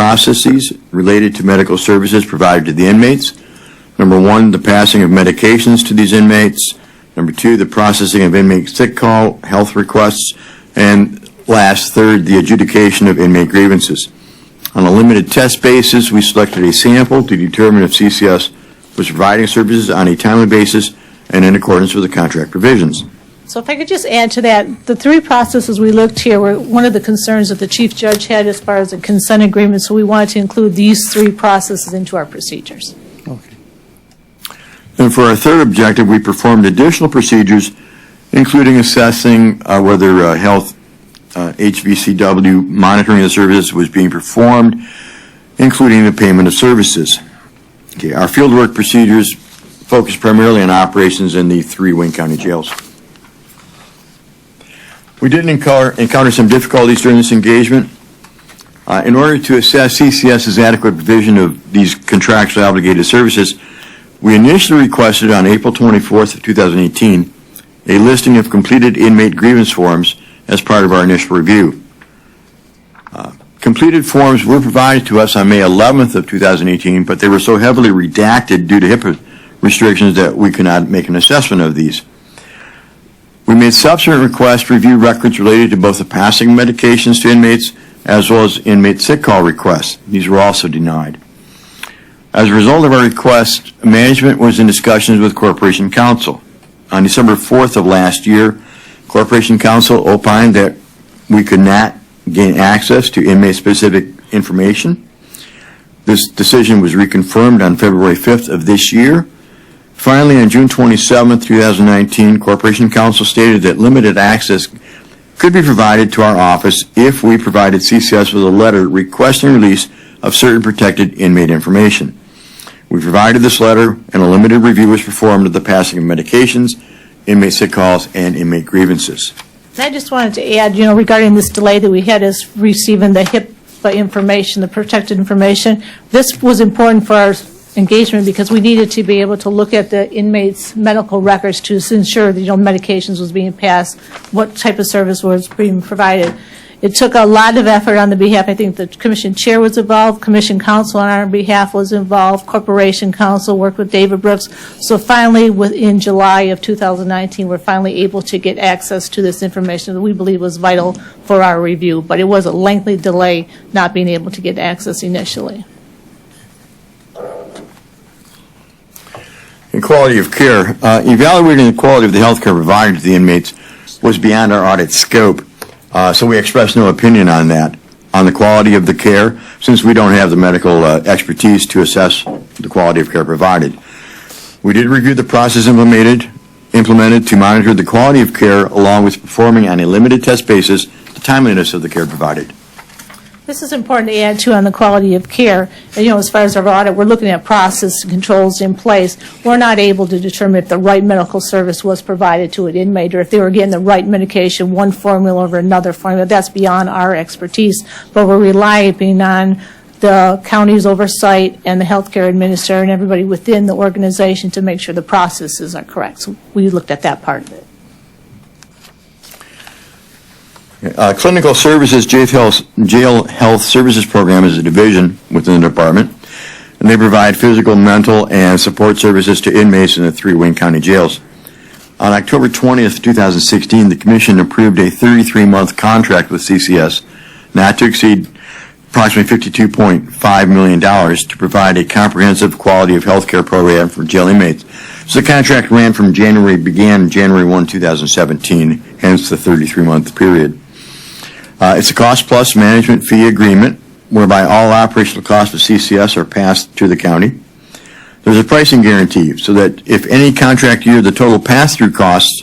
processes related to medical services provided to the inmates. Number one, the passing of medications to these inmates. Number two, the processing of inmate sick call, health requests. And last, third, the adjudication of inmate grievances. On a limited test basis, we selected a sample to determine if CCS was providing services on a timely basis and in accordance with the contract provisions. So if I could just add to that, the three processes we looked here were one of the concerns that the Chief Judge had as far as a consent agreement, so we wanted to include these three processes into our procedures. Okay. And for our third objective, we performed additional procedures, including assessing whether health HVCW monitoring of the services was being performed, including the payment of services. Okay, our fieldwork procedures focus primarily on operations in the 3 Wayne County jails. We did encounter some difficulties during this engagement. In order to assess CCS's adequate provision of these contractually obligated services, we initially requested on April 24th of 2018 a listing of completed inmate grievance forms as part of our initial review. Completed forms were provided to us on May 11th of 2018, but they were so heavily redacted due to HIPAA restrictions that we could not make an assessment of these. We made subsequent requests to review records related to both the passing of medications to inmates as well as inmate sick call requests. These were also denied. As a result of our request, management was in discussions with Corporation Counsel. On December 4th of last year, Corporation Counsel opined that we could not gain access to inmate-specific information. This decision was reconfirmed on February 5th of this year. Finally, on June 27th, 2019, Corporation Counsel stated that limited access could be provided to our office if we provided CCS with a letter requesting release of certain protected inmate information. We provided this letter, and a limited review was performed of the passing of medications, inmate sick calls, and inmate grievances. I just wanted to add, regarding this delay that we had is receiving the HIPAA information, the protected information. This was important for our engagement because we needed to be able to look at the inmates' medical records to ensure that medications was being passed, what type of service was being provided. It took a lot of effort on the behalf. I think the Commission Chair was involved, Commission Counsel on our behalf was involved, Corporation Counsel worked with David Brooks. So finally, in July of 2019, we're finally able to get access to this information that we believe was vital for our review. But it was a lengthy delay not being able to get access initially. In quality of care, evaluating the quality of the health care provided to the inmates was beyond our audit scope. So we expressed no opinion on that, on the quality of the care, since we don't have the medical expertise to assess the quality of care provided. We did review the process implemented to monitor the quality of care, along with performing on a limited test basis the timeliness of the care provided. This is important to add, too, on the quality of care. And, as far as our audit, we're looking at process controls in place. We're not able to determine if the right medical service was provided to an inmate or if they were getting the right medication, one formula over another formula. That's beyond our expertise. But we're relying on the county's oversight and the healthcare administrator and everybody within the organization to make sure the processes are correct. So we looked at that part of it. Clinical Services Jail Health Services Program is a division within the department, and they provide physical, mental, and support services to inmates in the 3 Wayne County jails. On October 20th, 2016, the Commission approved a 33-month contract with CCS, not to exceed approximately $52.5 million, to provide a comprehensive quality of health care program for jail inmates. So the contract began January 1, 2017, hence the 33-month period. It's a cost-plus management fee agreement whereby all operational costs of CCS are passed to the county. There's a pricing guarantee so that if any contract year the total pass-through costs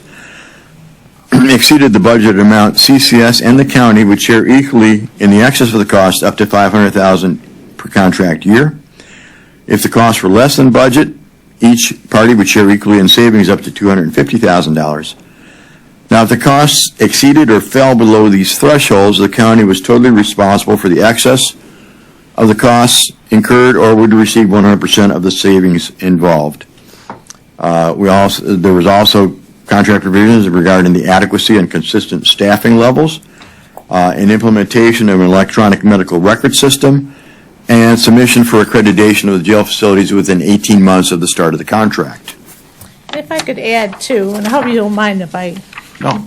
exceeded the budgeted amount, CCS and the county would share equally in the excess of the cost up to $500,000 per contract year. If the costs were less than budget, each party would share equally in savings up to $250,000. Now, if the costs exceeded or fell below these thresholds, the county was totally responsible for the excess of the costs incurred or would receive 100% of the savings involved. There was also contract provisions regarding the adequacy and consistent staffing levels, an implementation of an electronic medical record system, and submission for accreditation of the jail facilities within 18 months of the start of the contract. If I could add too, and I hope you don't mind if I. No.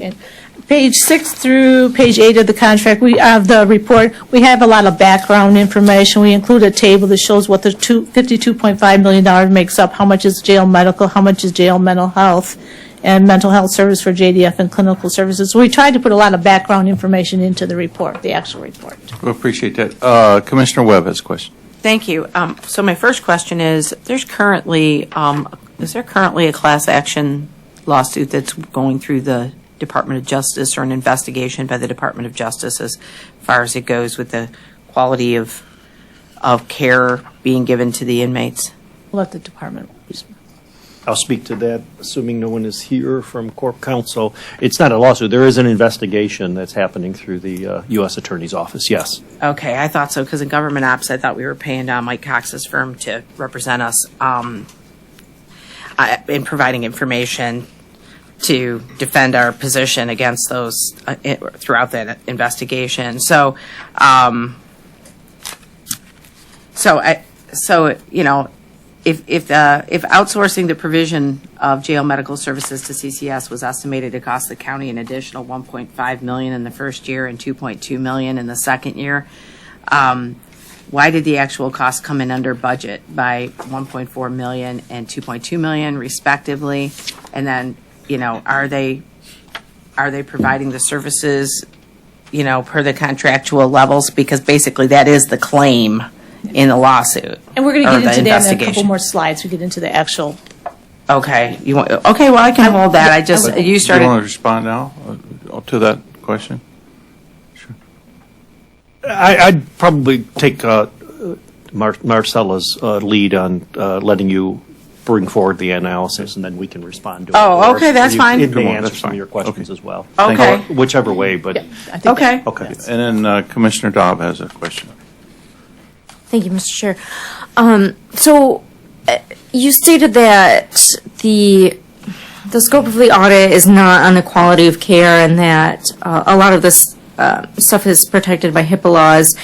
Page 6 through page 8 of the contract, we have the report. We have a lot of background information. We include a table that shows what the $52.5 million makes up, how much is jail medical, how much is jail mental health, and mental health service for JDF and clinical services. So we tried to put a lot of background information into the report, the actual report. We appreciate that. Commissioner Webb has a question. Thank you. So my first question is, is there currently a class action lawsuit that's going through the Department of Justice or an investigation by the Department of Justice as far as it goes with the quality of care being given to the inmates? Let the department. I'll speak to that, assuming no one is here from Corp Counsel. It's not a lawsuit. There is an investigation that's happening through the U.S. Attorney's Office, yes. Okay, I thought so, because in government ops, I thought we were paying Mike Cox's firm to represent us in providing information to defend our position against those throughout that investigation. So, you know, if outsourcing the provision of jail medical services to CCS was estimated to cost the county an additional $1.5 million in the first year and $2.2 million in the second year, why did the actual cost come in under budget by $1.4 million and $2.2 million respectively? And then, you know, are they providing the services, you know, per the contractual levels? Because basically that is the claim in the lawsuit. And we're going to get into that in a couple more slides. We get into the actual. Okay. Okay, well, I can hold that. You started. Do you want to respond now to that question? Sure. I'd probably take Marcella's lead on letting you bring forward the analysis, and then we can respond to it. Oh, Or okay, that's fine. It may Come on, answer that's some of fine. your questions Okay. as well. Okay. Or whichever way, but, I think Okay. okay. And then Commissioner Dobb has a question. Thank you, Mr. Chair. So you stated that the scope of the audit is not on the quality of care and that a lot of this stuff is protected by HIPAA laws.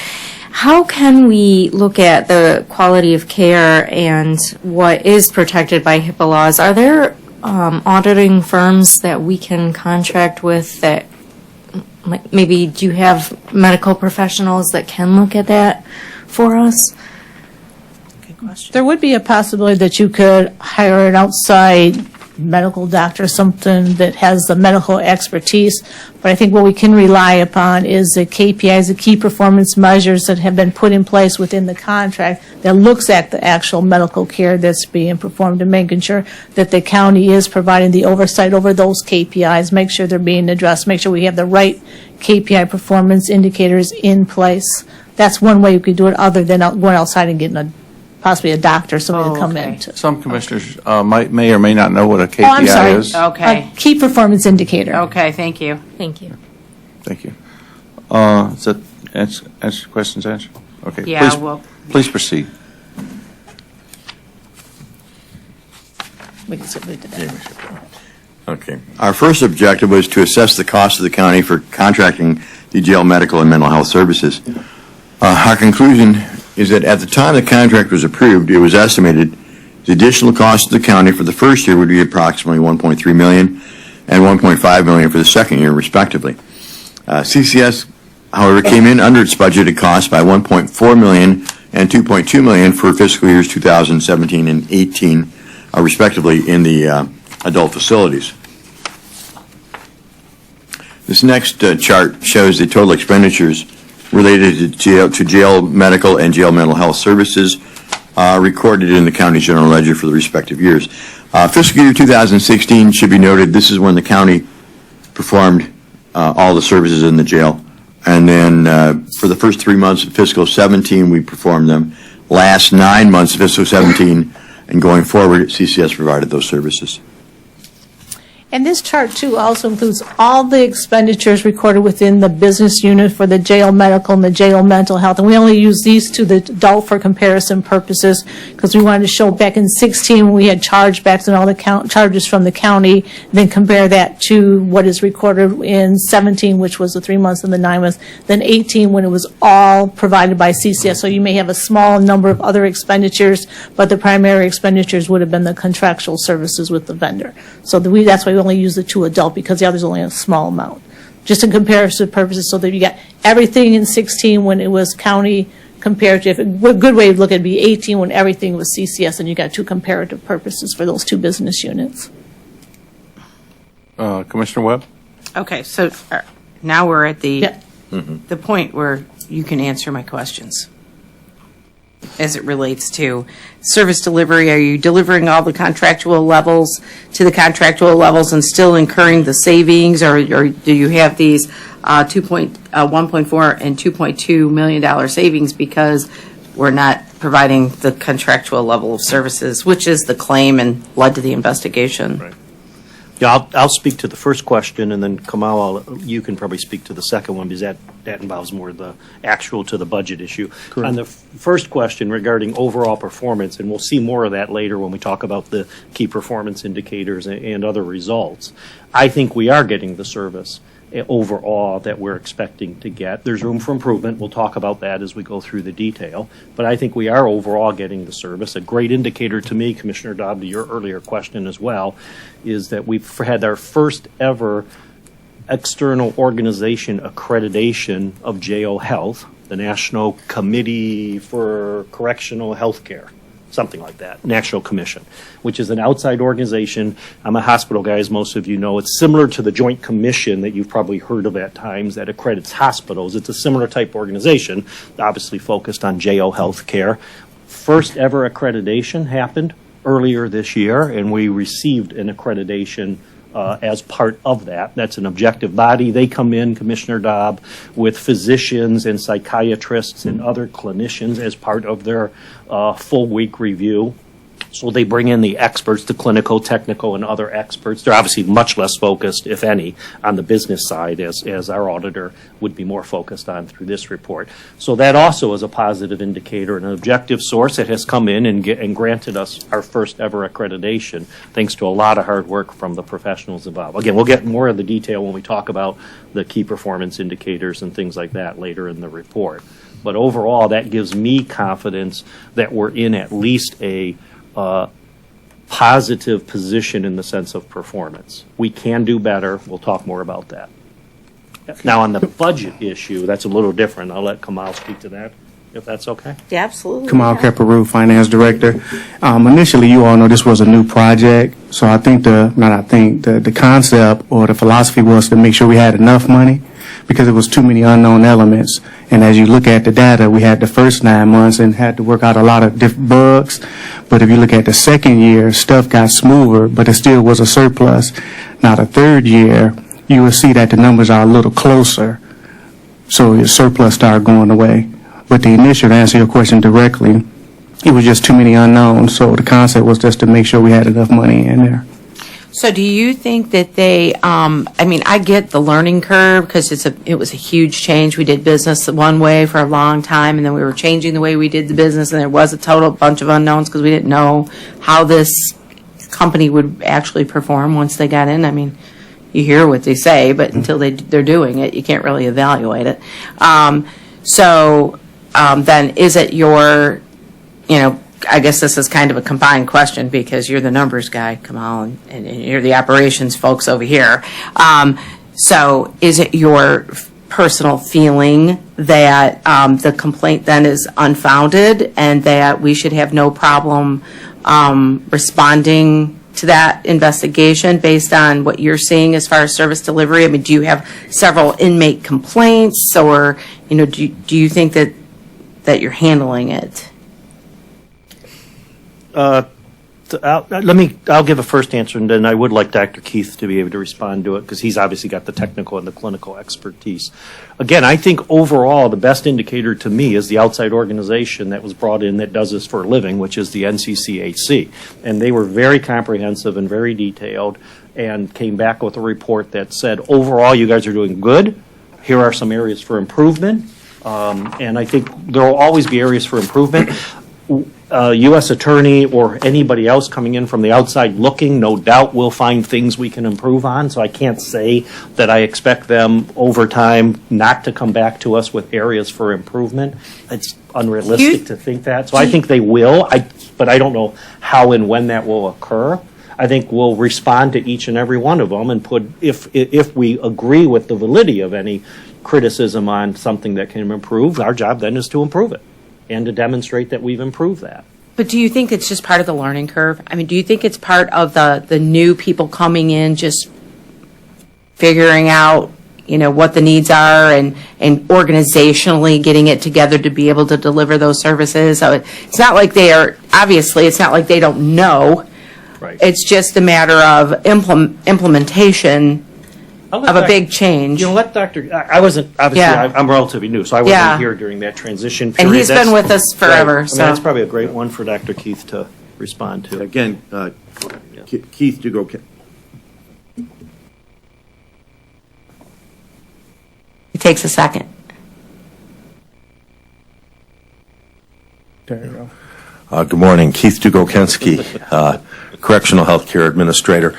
How can we look at the quality of care and what is protected by HIPAA laws? Are there auditing firms that we can contract with that, like, maybe do you have medical professionals that can look at that for us? Good question. There would be a possibility that you could hire an outside medical doctor, something that has the medical expertise. But I think what we can rely upon is the KPIs, the key performance measures that have been put in place within the contract that looks at the actual medical care that's being performed and making sure that the county is providing the oversight over those KPIs, make sure they're being addressed, make sure we have the right KPI performance indicators in place. That's one way you could do it other than going outside and getting possibly a doctor, somebody to come okay. in. Some commissioners may or may not know what a KPI I'm sorry. is. Okay. A key performance indicator. Okay, thank you. Thank you. Thank you. Does that answer questions answered? Okay. Yeah, well. Please proceed. We can certainly do that. Okay. Our first objective was to assess the cost of the county for contracting the jail medical and mental health services. Our conclusion is that at the time the contract was approved, it was estimated the additional cost of the county for the first year would be approximately $1.3 million and $1.5 million for the second year, respectively. CCS, however, came in under its budgeted cost by $1.4 million and $2.2 million for fiscal years 2017 and 18, respectively, in the adult facilities. This next chart shows the total expenditures related to jail medical and jail mental health services recorded in the county general ledger for the respective years. Fiscal year 2016 should be noted. This is when the county performed all the services in the jail. And then for the first 3 months of fiscal 17, we performed them. Last 9 months of fiscal 17 and going forward, CCS provided those services. And this chart, too, also includes all the expenditures recorded within the business unit for the jail medical and the jail mental health. And we only use these two, the adult, for comparison purposes, because we wanted to show back in 16 when we had chargebacks and all the charges from the county, then compare that to what is recorded in 17, which was the 3 months and the 9 months, then 18 when it was all provided by CCS. So you may have a small number of other expenditures, but the primary expenditures would have been the contractual services with the vendor. So that's why we only use the two adult, because the other's only a small amount. Just in comparison purposes, so that you got everything in 16 when it was county comparative. A good way to look at it would be 18 when everything was CCS, and you got two comparative purposes for those two business units. Commissioner Webb? Okay, so now we're at Yep. the point where you can answer my questions as it relates to service delivery. Are you delivering all the contractual levels to the contractual levels and still incurring the savings, or do you have these 1.4 and $2.2 million savings because we're not providing the contractual level of services, which is the claim and led to the investigation? Right. Yeah, I'll speak to the first question, and then Kamal, you can probably speak to the second one, because that involves more the actual to the budget issue. Correct. On the first question regarding overall performance, and we'll see more of that later when we talk about the key performance indicators and other results, I think we are getting the service overall that we're expecting to get. There's room for improvement. We'll talk about that as we go through the detail. But I think we are overall getting the service. A great indicator to me, Commissioner Dobb, to your earlier question as well, is that we've had our first ever external organization accreditation of jail health, the National Committee for Correctional Health Care. Something like that, National Commission, which is an outside organization. I'm a hospital guy, as most of you know. It's similar to the Joint Commission that you've probably heard of at times that accredits hospitals. It's a similar type organization, obviously focused on jail health care. First ever accreditation happened earlier this year, and we received an accreditation as part of that. That's an objective body. They come in, Commissioner Dobb, with physicians and psychiatrists and other clinicians as part of their full week review. So they bring in the experts, the clinical, technical, and other experts. They're obviously much less focused, if any, on the business side, as our auditor would be more focused on through this report. So that also is a positive indicator, an objective source that has come in and granted us our first ever accreditation, thanks to a lot of hard work from the professionals involved. Again, we'll get more of the detail when we talk about the key performance indicators and things like that later in the report. But overall, that gives me confidence that we're in at least a positive position in the sense of performance. We can do better. We'll talk more about that. Now, on the budget issue, that's a little different. I'll let Kamal speak to that, if that's okay. Yeah, absolutely. Kamal Keparu, Finance Director. Initially, you all know this was a new project, so I think the concept or the philosophy was to make sure we had enough money, because there was too many unknown elements. And as you look at the data, we had the first 9 months and had to work out a lot of different bugs. But if you look at the second year, stuff got smoother, but it still was a surplus. Now, the third year, you will see that the numbers are a little closer. So your surplus started going away. But the initial, to answer your question directly, it was just too many unknowns. So the concept was just to make sure we had enough money in there. So do you think that they, I get the learning curve because it was a huge change. We did business one way for a long time, and then we were changing the way we did the business, and there was a total bunch of unknowns because we didn't know how this company would actually perform once they got in. I mean, you hear what they say, but until they're doing it, you can't really evaluate it. Then is it your, I guess this is kind of a combined question because you're the numbers guy, Kamal, and you're the operations folks over here. So is it your personal feeling that the complaint then is unfounded and that we should have no problem responding to that investigation based on what you're seeing as far as service delivery? I mean, do you have several inmate complaints, or do you think that you're handling it? I'll give a first answer, and then I would like Dr. Keith to be able to respond to it because he's obviously got the technical and the clinical expertise. Again, I think overall the best indicator to me is the outside organization that was brought in that does this for a living, which is the NCCHC. And they were very comprehensive and very detailed and came back with a report that said, overall, you guys are doing good. Here are some areas for improvement. And I think there will always be areas for improvement. U.S. attorney or anybody else coming in from the outside looking, no doubt will find things we can improve on. So I can't say that I expect them over time not to come back to us with areas for improvement. It's unrealistic to think that. So I think they will, but I don't know how and when that will occur. I think we'll respond to each and every one of them and put, if we agree with the validity of any criticism on something that can improve, our job then is to improve it and to demonstrate that we've improved that. But do you think it's just part of the learning curve? I mean, do you think it's part of the new people coming in, just figuring out, what the needs are and organizationally getting it together to be able to deliver those services? So it's not like it's not like they don't know. Right. It's just a matter of implementation of a big change. Let Dr. I wasn't, obviously, Yeah. I'm relatively new, so I wasn't here during that transition period. And he's been with us forever. Right. So That's probably a great one for Dr. Keith to respond to. Again, Keith Dugo. it takes a second. There you go. Good morning, Keith Dugokensky, Correctional Healthcare Administrator.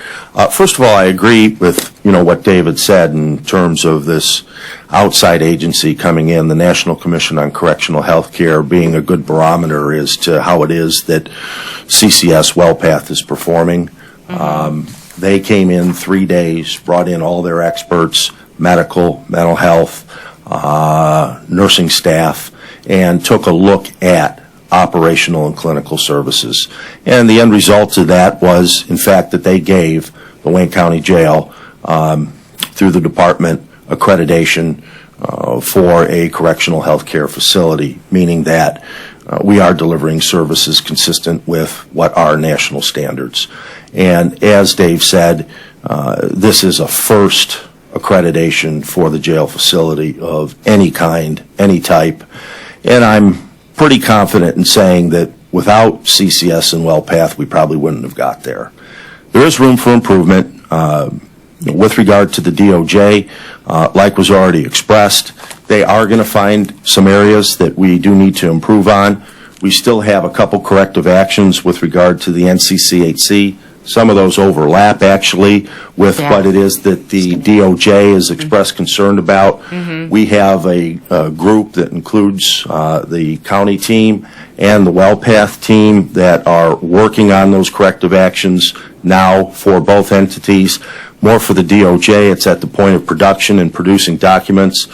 First of all, I agree with what David said in terms of this outside agency coming in, the National Commission on Correctional Healthcare being a good barometer as to how it is that CCS WellPath is performing. They came in 3 days, brought in all their experts, medical, mental health, nursing staff, and took a look at operational and clinical services. And the end result of that was, in fact, that they gave the Wayne County Jail, through the department, accreditation for a correctional health care facility, meaning that we are delivering services consistent with what are national standards. And as Dave said, this is a first accreditation for the jail facility of any kind, any type. And I'm pretty confident in saying that without CCS and WellPath, we probably wouldn't have got there. There is room for improvement. With regard to the DOJ, like was already expressed, they are going to find some areas that we do need to improve on. We still have a couple corrective actions with regard to the NCCHC. Some of those overlap, actually, with what it is that the DOJ has expressed concern about. We have a group that includes the county team and the WellPath team that are working on those corrective actions now for both entities. More for the DOJ, it's at the point of production and producing documents.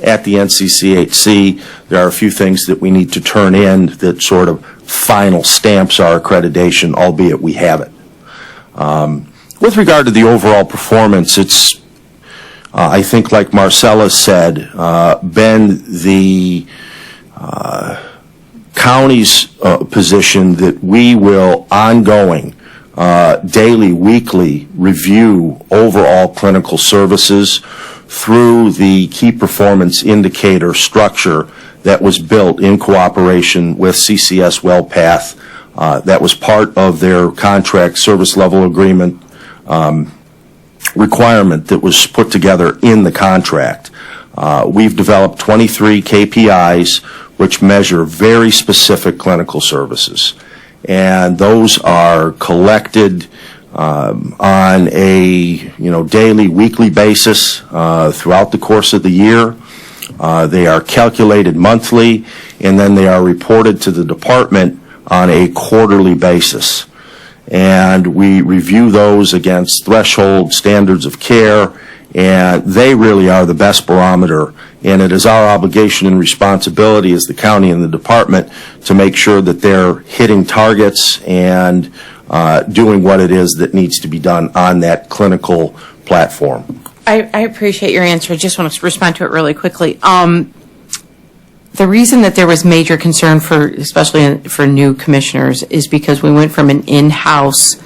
At the NCCHC, there are a few things that we need to turn in that sort of final stamps our accreditation, albeit we have it. With regard to the overall performance, it's, I think like Marcella said, been the county's position that we will ongoing, daily, weekly review overall clinical services through the key performance indicator structure that was built in cooperation with CCS WellPath. That was part of their contract service level agreement requirement that was put together in the contract. We've developed 23 KPIs which measure very specific clinical services. And those are collected on a daily, weekly basis throughout the course of the year. They are calculated monthly, and then they are reported to the department on a quarterly basis. And we review those against threshold standards of care, and they really are the best barometer. And it is our obligation and responsibility as the county and the department to make sure that they're hitting targets and doing what it is that needs to be done on that clinical platform. I appreciate your answer. I just want to respond to it really quickly. The reason that there was major concern especially for new commissioners, is because we went from an in-house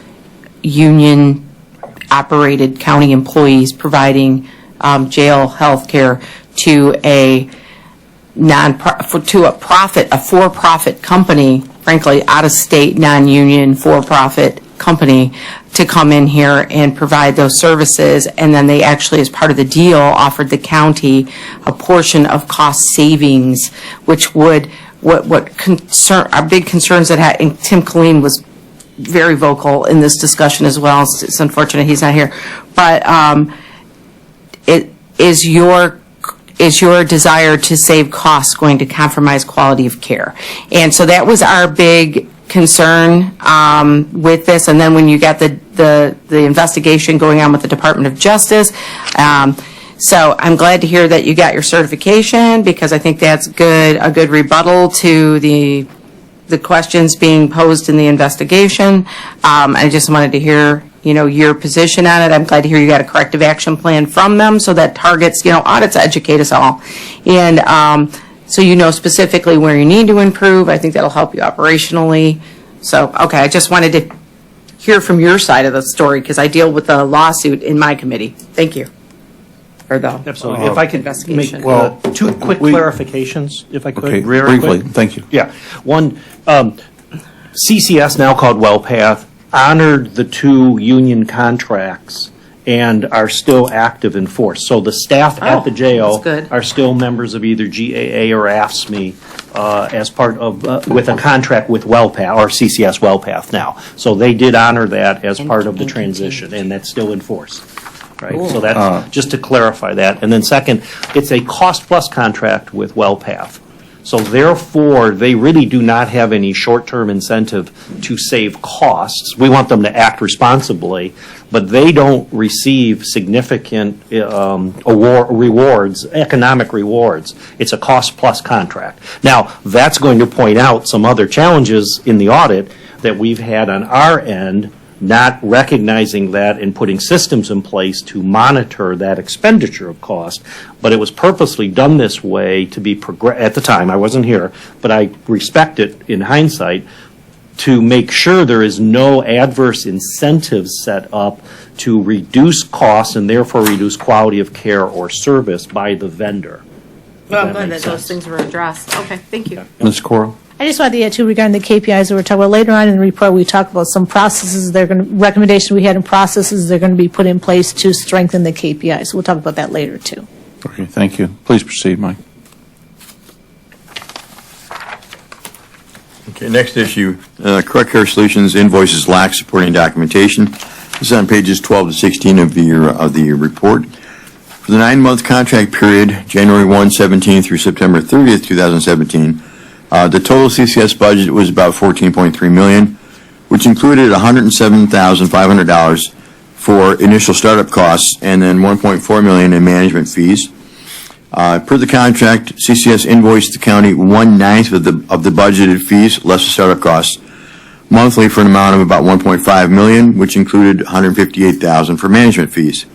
union-operated county employees providing jail health care to a for-profit company, frankly, out-of-state, non-union, for-profit company to come in here and provide those services, and then they actually, as part of the deal, offered the county a portion of cost savings, which would, what concern, our big concerns that had, and Tim Colleen was very vocal in this discussion as well. It's unfortunate he's not here, but it is your desire to save costs going to compromise quality of care? And so that was our big concern with this. And then when you got the investigation going on with the Department of Justice, so I'm glad to hear that you got your certification, because I think that's a good rebuttal to the questions being posed in the investigation. I just wanted to hear, your position on it. I'm glad to hear you got a corrective action plan from them, so that targets, audits educate us all. And so specifically where you need to improve. I think that'll help you operationally. So, okay, I just wanted to hear from your side of the story, because I deal with the lawsuit in my committee. Thank you. For the Absolutely. If I could make investigation. two quick clarifications, if I could. Okay, Very briefly, quick. thank you. Yeah. One, CCS, now called WellPath, honored the 2 union contracts and are still active in force. So the staff at the jail that's good. are still members of either GAA or AFSCME as part of, with a contract with WellPath, or CCS WellPath now. So they did honor that as part of the transition, and that's still in force. Right, so that's just to clarify that. And then second, it's a cost-plus contract with WellPath. So therefore, they really do not have any short-term incentive to save costs. We want them to act responsibly, but they don't receive significant rewards, economic rewards. It's a cost-plus contract. Now, that's going to point out some other challenges in the audit that we've had on our end, not recognizing that and putting systems in place to monitor that expenditure of cost. But it was purposely done this way to be at the time, I wasn't here, but I respect it in hindsight, to make sure there is no adverse incentives set up to reduce costs and therefore reduce quality of care or service by the vendor. Well, I'm glad that those things were addressed. Okay, thank you. Ms. Coro? I just wanted to add too, regarding the KPIs that we're talking about later on in the report, we talk about some processes, recommendations we had in processes that are going to be put in place to strengthen the KPIs. We'll talk about that later too. Okay, thank you. Please proceed, Mike. Okay, next issue, Correct Care Solutions invoices lack supporting documentation. This is on pages 12 to 16 of the report. For the 9-month contract period, January 1, 17 through September 30th, 2017, the total CCS budget was about $14.3 million, which included $107,500 for initial startup costs and then $1.4 million in management fees. Per the contract, CCS invoiced the county 1/9 of the budgeted fees, less the startup costs, monthly for an amount of about $1.5 million, which included $158,000 for management fees.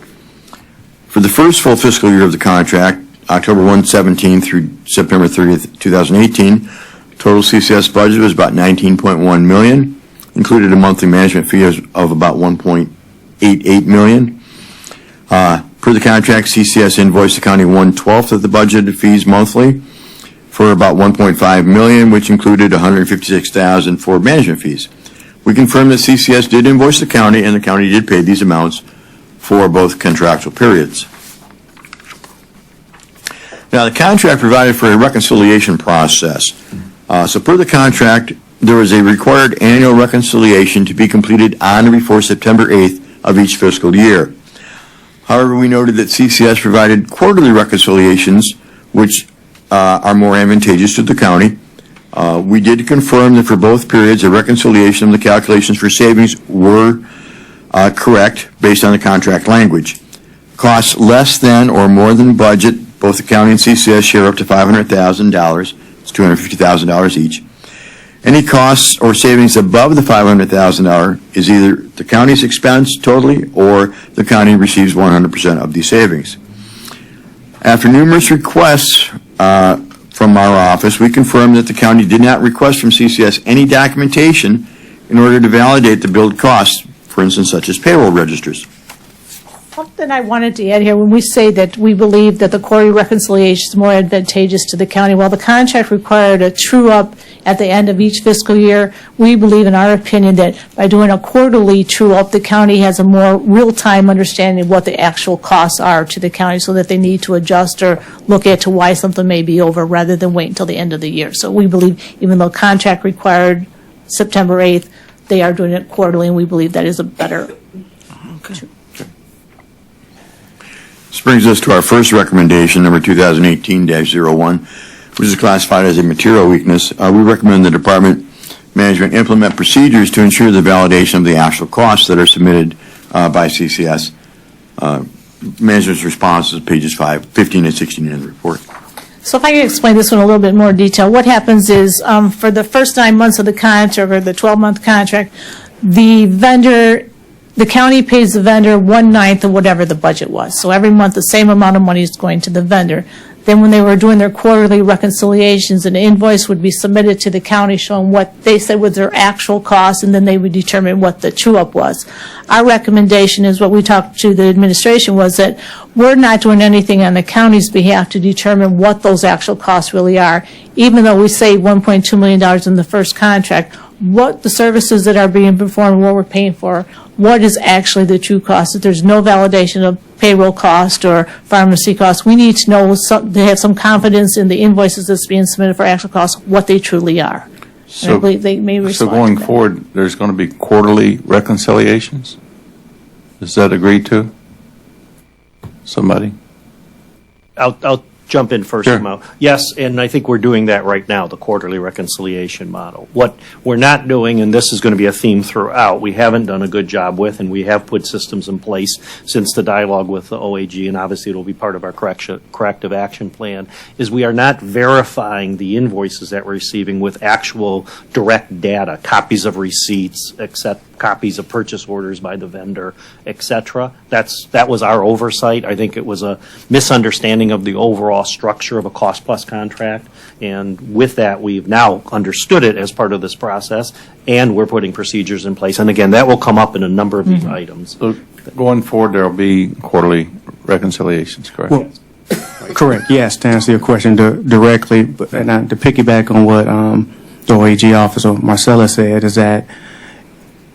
For the first full fiscal year of the contract, October 1, 17 through September 30th, 2018, total CCS budget was about $19.1 million, included a monthly management fee of about $1.88 million. Per the contract, CCS invoiced the county 1/12 of the budgeted fees monthly for about $1.5 million, which included $156,000 for management fees. We confirm that CCS did invoice the county, and the county did pay these amounts for both contractual periods. Now, the contract provided for a reconciliation process. So per the contract, there was a required annual reconciliation to be completed on or before September 8th of each fiscal year. However, we noted that CCS provided quarterly reconciliations, which are more advantageous to the county. We did confirm that for both periods, a reconciliation of the calculations for savings were correct based on the contract language. Costs less than or more than budget, both the county and CCS share up to $500,000. It's $250,000 each. Any costs or savings above the $500,000 is either the county's expense totally, or the county receives 100% of these savings. After numerous requests from our office, we confirmed that the county did not request from CCS any documentation in order to validate the billed costs, for instance, such as payroll registers. Something I wanted to add here, when we say that we believe that the quarterly reconciliation is more advantageous to the county, while the contract required a true-up at the end of each fiscal year, we believe, in our opinion, that by doing a quarterly true-up, the county has a more real-time understanding of what the actual costs are to the county, so that they need to adjust or look at to why something may be over, rather than wait until the end of the year. So we believe, even though contract required September 8th, they are doing it quarterly, and we believe that is a better. This brings us to our first recommendation, number 2018-01, which is classified as a material weakness. We recommend the department management implement procedures to ensure the validation of the actual costs that are submitted by CCS. Management's response is pages 15 and 16 in the report. So if I can explain this one a little bit more detail, what happens is, for the first 9 months of the contract, or the 12-month contract, the county pays the vendor 1/9 of whatever the budget was. So every month, the same amount of money is going to the vendor. Then when they were doing their quarterly reconciliations, an invoice would be submitted to the county showing what they said was their actual cost, and then they would determine what the true-up was. Our recommendation is, what we talked to the administration, was that we're not doing anything on the county's behalf to determine what those actual costs really are. Even though we say $1.2 million in the first contract, what the services that are being performed, what we're paying for, what is actually the true cost. If there's no validation of payroll cost or pharmacy costs, we need to know, to have some confidence in the invoices that's being submitted for actual costs, what they truly are. And I believe they may So respond going to that. forward, there's going to be quarterly reconciliations? Is that agreed to? Somebody? I'll jump in first, Sure. Mo. Yes, and I think we're doing that right now, the quarterly reconciliation model. What we're not doing, and this is going to be a theme throughout, we haven't done a good job with, and we have put systems in place since the dialogue with the OAG, and obviously it'll be part of our corrective action plan, is we are not verifying the invoices that we're receiving with actual direct data, copies of receipts, except copies of purchase orders by the vendor, et cetera. That was our oversight. I think it was a misunderstanding of the overall structure of a cost-plus contract, and with that, we've now understood it as part of this process, and we're putting procedures in place. And again, that will come up in a number of these items. So going forward, there will be quarterly reconciliations, correct? Well, correct, yes, to answer your question directly, and to piggyback on what the OAG officer Marcella said, is that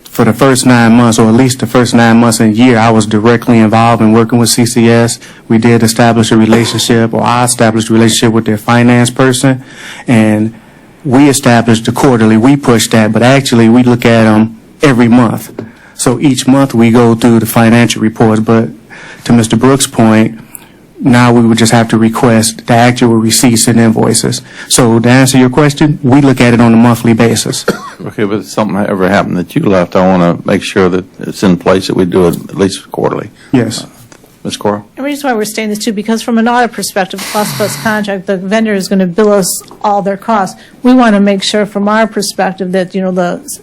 for the first 9 months, or at least the first 9 months in a year, I was directly involved in working with CCS. We did establish a relationship, or I established a relationship with their finance person, and we established the quarterly. We pushed that, but actually we look at them every month. So each month we go through the financial reports, but to Mr. Brooks' point, now we would just have to request the actual receipts and invoices. So to answer your question, we look at it on a monthly basis. Okay, but if something ever happened that you left, I want to make sure that it's in place that we do it at least quarterly. Yes. Ms. Cora? And the reason why we're saying this too, because from an audit perspective, cost-plus contract, the vendor is going to bill us all their costs. We want to make sure from our perspective that, the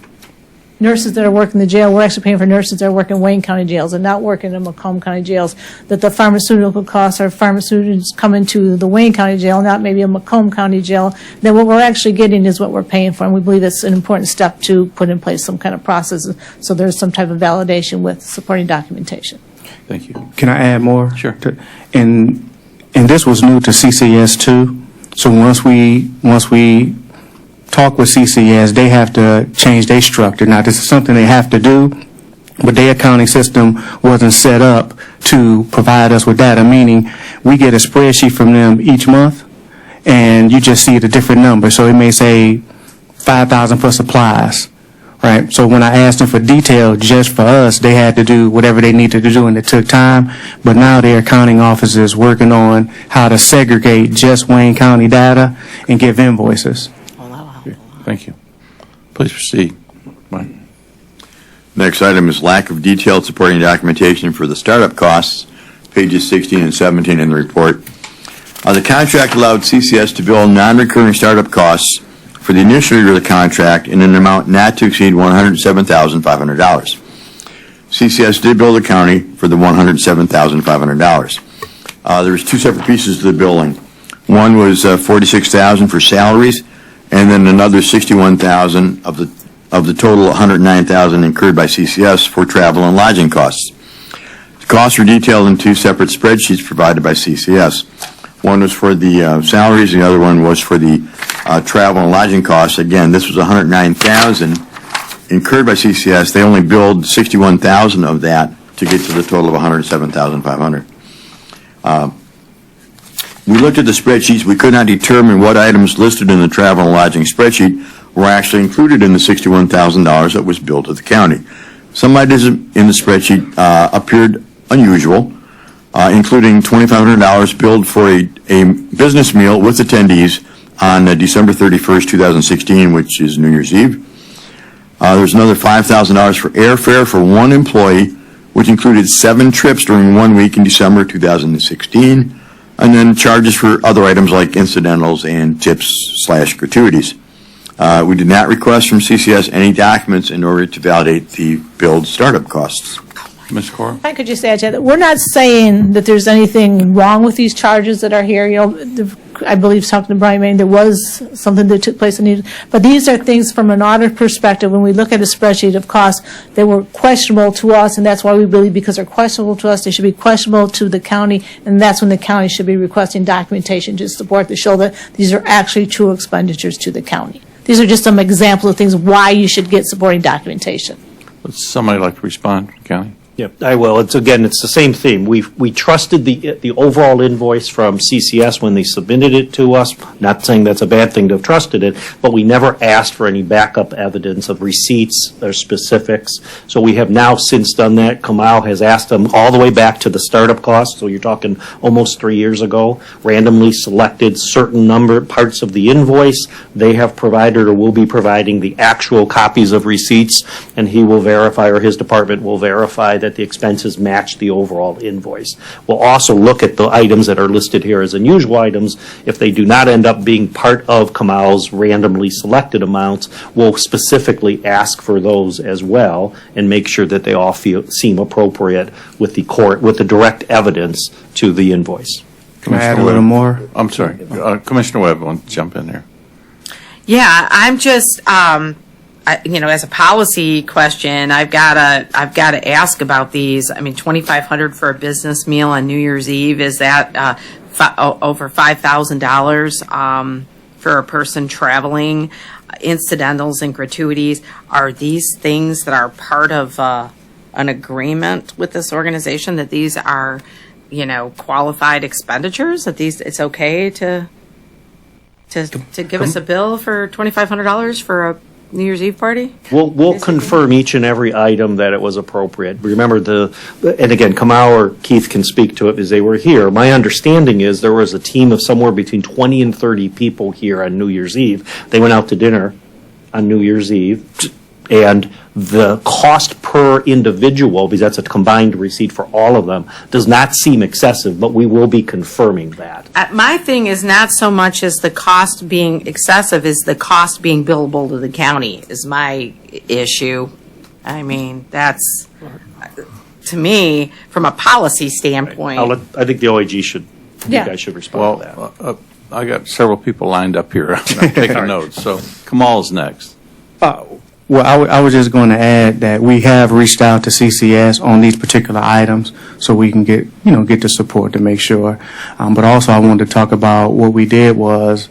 nurses that are working the jail, we're actually paying for nurses that are working in Wayne County jails and not working in Macomb County jails, that the pharmaceutical costs are pharmaceuticals coming to the Wayne County jail, not maybe a Macomb County jail, that what we're actually getting is what we're paying for. And we believe it's an important step to put in place some kind of process so there's some type of validation with supporting documentation. Thank you. Can I add more? Sure. And this was new to CCS too. So once we talk with CCS, they have to change their structure. Now, this is something they have to do, but their accounting system wasn't set up to provide us with data, meaning we get a spreadsheet from them each month, and you just see the different numbers. So it may say $5,000 for supplies, right? So when I asked them for detail just for us, they had to do whatever they needed to do, and it took time. But now their accounting office is working on how to segregate just Wayne County data and give invoices. Thank you. Please proceed. Mike. Next item is lack of detailed supporting documentation for the startup costs, pages 16 and 17 in the report. The contract allowed CCS to bill non-recurring startup costs for the initial year of the contract in an amount not to exceed $107,500. CCS did bill the county for the $107,500. There was two separate pieces to the billing. One was $46,000 for salaries, and then another $61,000 of the total $109,000 incurred by CCS for travel and lodging costs. The costs were detailed in two separate spreadsheets provided by CCS. One was for the salaries, the other one was for the travel and lodging costs. Again, this was $109,000 incurred by CCS. They only billed $61,000 of that to get to the total of $107,500. We looked at the spreadsheets. We could not determine what items listed in the travel and lodging spreadsheet were actually included in the $61,000 that was billed to the county. Some items in the spreadsheet appeared unusual, including $2,500 billed for a business meal with attendees on December 31st, 2016, which is New Year's Eve. There's another $5,000 for airfare for one employee, which included 7 trips during 1 week in December 2016, and then charges for other items like incidentals and tips/gratuities. We did not request from CCS any documents in order to validate the billed startup costs. Ms. Cora? If I could just add to that, we're not saying that there's anything wrong with these charges that are here. You know, I believe talking to Brian Manning, there was something that took place, but these are things from an audit perspective. When we look at a spreadsheet of costs, they were questionable to us, and that's why we believe because they're questionable to us, they should be questionable to the county, and that's when the county should be requesting documentation to support to show that these are actually true expenditures to the county. These are just some examples of things why you should get supporting documentation. Would somebody like to respond, County? Yep, I will. It's the same theme. We trusted the overall invoice from CCS when they submitted it to us. Not saying that's a bad thing to have trusted it, but we never asked for any backup evidence of receipts or specifics. So we have now since done that. Kamau has asked them all the way back to the startup costs. So you're talking almost 3 years ago. Randomly selected certain parts of the invoice. They have provided or will be providing the actual copies of receipts, and he will verify, or his department will verify that the expenses match the overall invoice. We'll also look at the items that are listed here as unusual items. If they do not end up being part of Kamau's randomly selected amounts, we'll specifically ask for those as well and make sure that they all seem appropriate with the direct evidence to the invoice. Can I add a little more? I'm sorry. Commissioner Webb wants to jump in there. Yeah, I'm just, as a policy question, I've got to ask about these. I mean, $2,500 for a business meal on New Year's Eve, is that over $5,000 for a person traveling? Incidentals and gratuities, are these things that are part of an agreement with this organization that these are, qualified expenditures? That it's okay to give us a bill for $2,500 for a New Year's Eve party? We'll confirm each and every item that it was appropriate. Remember and again, Kamau or Keith can speak to it as they were here. My understanding is there was a team of somewhere between 20 and 30 people here on New Year's Eve. They went out to dinner on New Year's Eve, and the cost per individual, because that's a combined receipt for all of them, does not seem excessive, but we will be confirming that. My thing is not so much as the cost being excessive, is the cost being billable to the county is my issue. I mean, that's, to me, from a policy standpoint. I think the OAG should, Yeah. you guys should respond to that. Well, I got several people lined up here. I'm taking notes. So Kamal's next. Well, I was just going to add that we have reached out to CCS on these particular items so we can get the support to make sure. But also I wanted to talk about what we did was,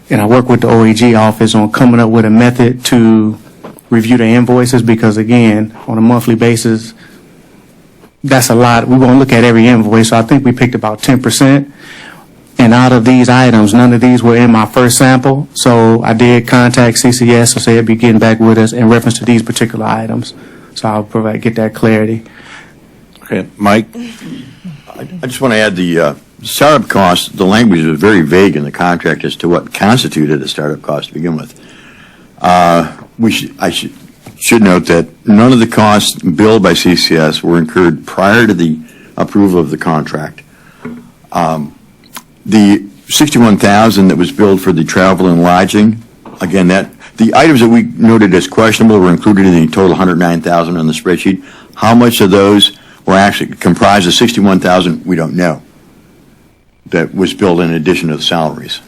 and I worked with the OAG office on coming up with a method to review the invoices because, again, on a monthly basis, that's a lot. We won't look at every invoice, so I think we picked about 10%. And out of these items, none of these were in my first sample, so I did contact CCS to say it'd be getting back with us in reference to these particular items. So I'll get that clarity. Okay, Mike? I just want to add the startup cost, the language was very vague in the contract as to what constituted a startup cost to begin with. I should note that none of the costs billed by CCS were incurred prior to the approval of the contract. The $61,000 that was billed for the travel and lodging, again, the items that we noted as questionable were included in the total $109,000 on the spreadsheet. How much of those were actually comprised of $61,000, we don't know. That was billed in addition to the salaries.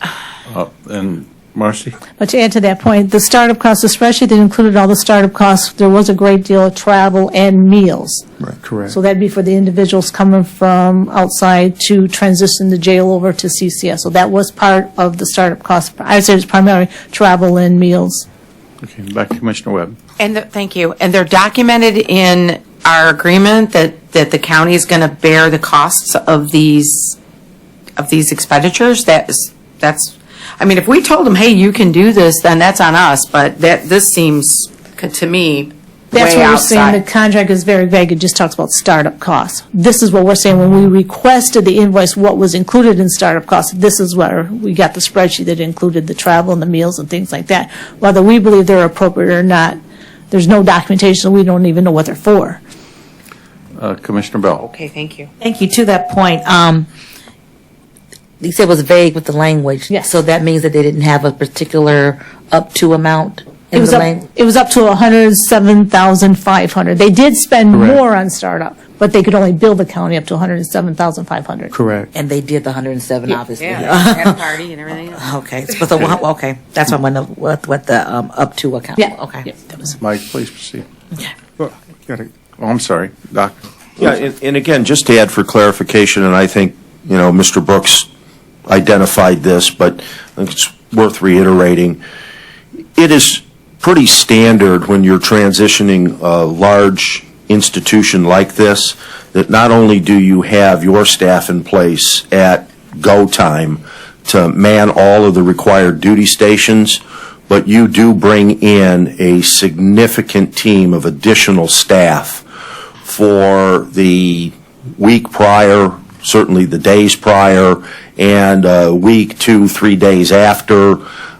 And Marcy? But to add to that point, the startup costs, especially that included all the startup costs, there was a great deal of travel and meals. Correct. So that'd be for the individuals coming from outside to transition the jail over to CCS. So that was part of the startup cost. I'd say it's primarily travel and meals. Okay, back to Commissioner Webb. And thank you. And they're documented in our agreement that the county is going to bear the costs of these expenditures. That's, I mean, if we told them, hey, you can do this, then that's on us. But this seems, to me, That's way what we're saying, outside. the contract is very vague, it just talks about startup costs. This is what we're saying, when we requested the invoice, what was included in startup costs, this is where we got the spreadsheet that included the travel and the meals and things like that. Whether we believe they're appropriate or not, there's no documentation, we don't even know what they're for. Commissioner Bell? Okay, thank you. Thank you. To that point, you said it was vague with the language. Yes. So that means that they didn't have a particular up to amount It in was the up, language? it was up to $107,500. They did spend Correct. more on startup, but they could only bill the county up to $107,500. Correct. And they did the 107, obviously. Yeah, had a party and everything else. Okay. So, okay. That's what I wonder what the up to account. Yeah. Okay. Yeah, that was- Mike, please proceed. Gotta- Oh, I'm sorry, Doctor. Yeah, and again, just to add for clarification, and I think, Mr. Brooks identified this, but I think it's worth reiterating. It is pretty standard when you're transitioning a large institution like this, that not only do you have your staff in place at go time to man all of the required duty stations, but you do bring in a significant team of additional staff for the week prior, certainly the days prior, and a week, 2-3 days after,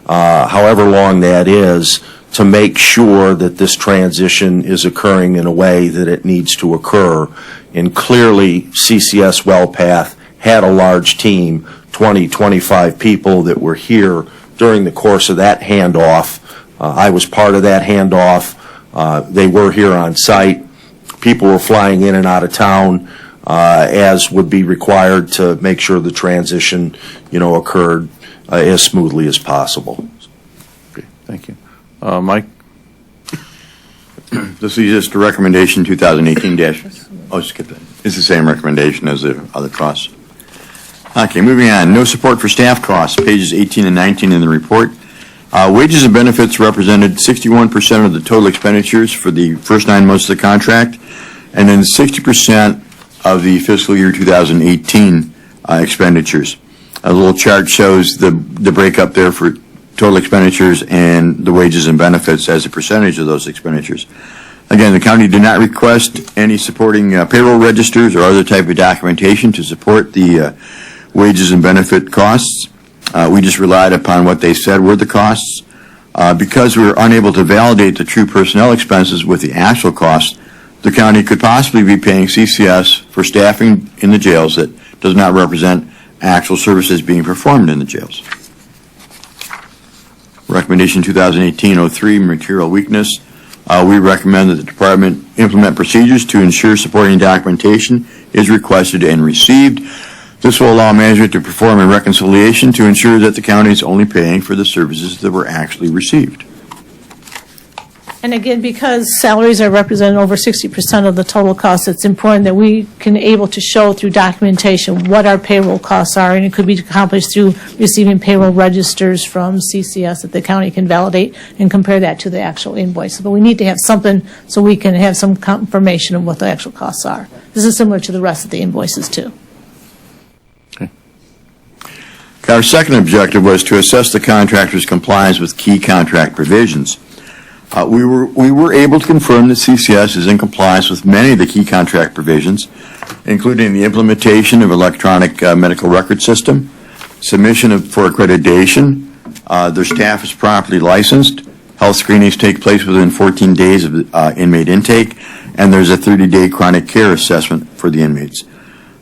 however long that is, to make sure that this transition is occurring in a way that it needs to occur. And clearly, CCS WellPath had a large team, 20, 25 people that were here during the course of that handoff. I was part of that handoff. They were here on site. People were flying in and out of town, as would be required to make sure the transition, occurred as smoothly as possible. Okay, thank you. Mike? This is just a recommendation 2018 oh, skip that. It's the same recommendation as the other costs. Okay, moving on. No support for staff costs, pages 18 and 19 in the report. Wages and benefits represented 61% of the total expenditures for the first 9 months of the contract, and then 60% of the fiscal year 2018 expenditures. A little chart shows the breakup there for total expenditures and the wages and benefits as a percentage of those expenditures. Again, the county did not request any supporting payroll registers or other type of documentation to support the wages and benefit costs. We just relied upon what they said were the costs. Because we were unable to validate the true personnel expenses with the actual costs, the county could possibly be paying CCS for staffing in the jails that does not represent actual services being performed in the jails. Recommendation 2018-03, material weakness. We recommend that the department implement procedures to ensure supporting documentation is requested and received. This will allow management to perform a reconciliation to ensure that the county is only paying for the services that were actually received. And again, because salaries are representing over 60% of the total cost, it's important that we can able to show through documentation what our payroll costs are, and it could be accomplished through receiving payroll registers from CCS that the county can validate and compare that to the actual invoice. But we need to have something so we can have some confirmation of what the actual costs are. This is similar to the rest of the invoices, too. Our second objective was to assess the contractor's compliance with key contract provisions. We were able to confirm that CCS is in compliance with many of the key contract provisions, including the implementation of electronic medical record system, submission for accreditation, their staff is properly licensed, health screenings take place within 14 days of inmate intake, and there's a 30-day chronic care assessment for the inmates.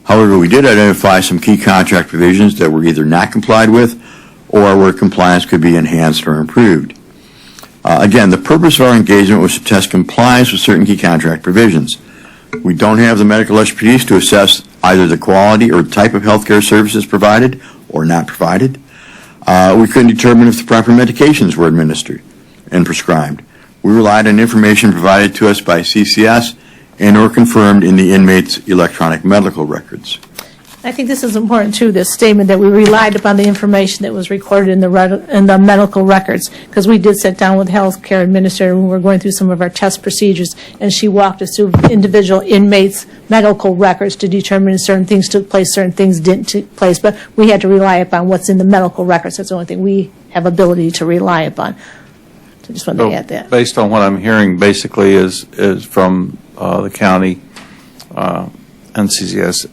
However, we did identify some key contract provisions that were either not complied with or where compliance could be enhanced or improved. Again, the purpose of our engagement was to test compliance with certain key contract provisions. We don't have the medical expertise to assess either the quality or type of healthcare services provided or not provided. We couldn't determine if the proper medications were administered and prescribed. We relied on information provided to us by CCS and or confirmed in the inmates' electronic medical records. I think this is important, too, this statement that we relied upon the information that was recorded in the medical records, because we did sit down with the healthcare administrator when we were going through some of our test procedures, and she walked us through individual inmates' medical records to determine certain things took place, certain things didn't take place, but we had to rely upon what's in the medical records. That's the only thing we have ability to rely upon. So I just wanted to add that. Based on what I'm hearing, basically is from the county and CCS,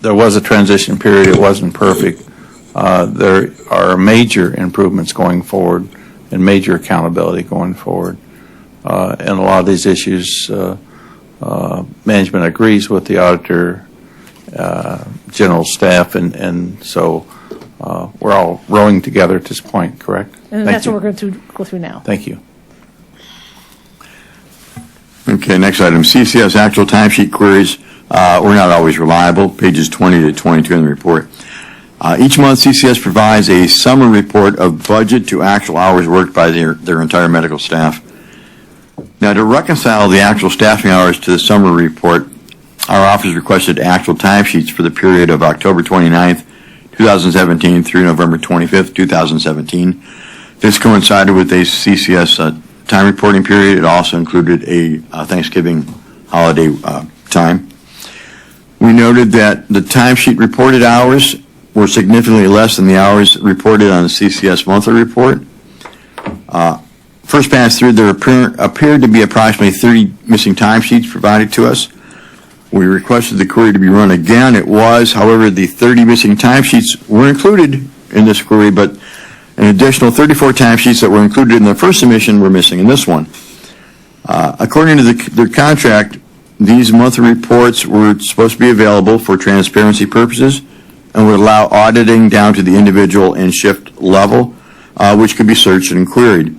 there was a transition period. It wasn't perfect. There are major improvements going forward and major accountability going forward. And a lot of these issues, management agrees with the auditor, general staff, and so we're all rowing together at this point, correct? And that's what we're going to go through now. Thank you. Okay, next item, CCS actual timesheet queries were not always reliable, pages 20 to 22 in the report. Each month, CCS provides a summary report of budget to actual hours worked by their entire medical staff. Now, to reconcile the actual staffing hours to the summary report, our office requested actual timesheets for the period of October 29th, 2017 through November 25th, 2017. This coincided with a CCS time reporting period. It also included a Thanksgiving holiday time. We noted that the timesheet reported hours were significantly less than the hours reported on the CCS monthly report. First pass through, there appeared to be approximately 30 missing timesheets provided to us. We requested the query to be run again. It was, however, the 30 missing timesheets were included in this query, but an additional 34 timesheets that were included in the first submission were missing in this one. According to their contract, these monthly reports were supposed to be available for transparency purposes and would allow auditing down to the individual and shift level, which could be searched and queried.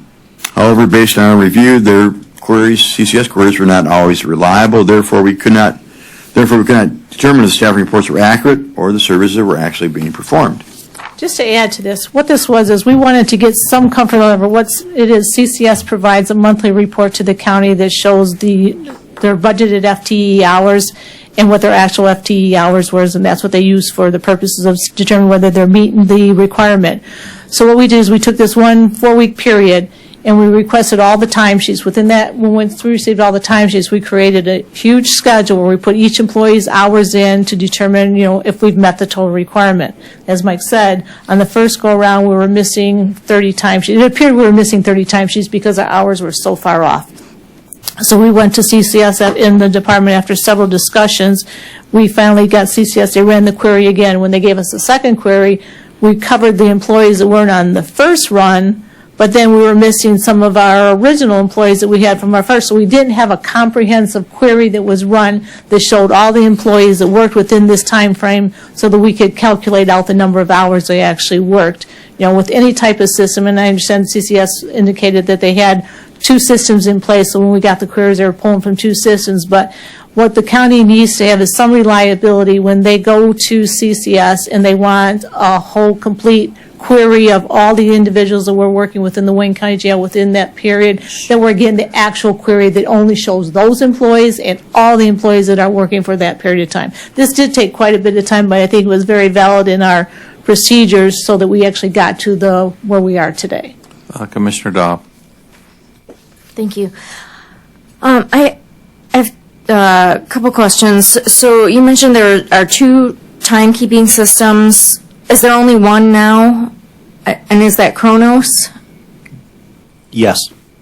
However, based on our review, their queries, CCS queries, were not always reliable. Therefore, we could not determine if the staff reports were accurate or the services were actually being performed. Just to add to this, what this was is we wanted to get some comfort over what it is. CCS provides a monthly report to the county that shows their budgeted FTE hours and what their actual FTE hours was, and that's what they use for the purposes of determining whether they're meeting the requirement. So what we did is we took this 1 4-week period and we requested all the timesheets. Within that, when we received all the timesheets, we created a huge schedule where we put each employee's hours in to determine, if we've met the total requirement. As Mike said, on the first go-around, we were missing 30 timesheets. It appeared we were missing 30 timesheets because our hours were so far off. So we went to CCS in the department after several discussions. We finally got CCS. They ran the query again. When they gave us the second query, we covered the employees that weren't on the first run, but then we were missing some of our original employees that we had from our first. So we didn't have a comprehensive query that was run that showed all the employees that worked within this time frame so that we could calculate out the number of hours they actually worked. With any type of system, and I understand CCS indicated that they had 2 systems in place, so when we got the queries, they were pulling from 2 systems. But what the county needs to have is some reliability when they go to CCS and they want a whole complete query of all the individuals that we're working within the Wayne County Jail within that period, that we're getting the actual query that only shows those employees and all the employees that are working for that period of time. This did take quite a bit of time, but I think it was very valid in our procedures so that we actually got to where we are today. Commissioner Dobb. Thank you. I have a couple questions. So you mentioned there are 2 timekeeping systems. Is there only one now? And is that Chronos? Yes.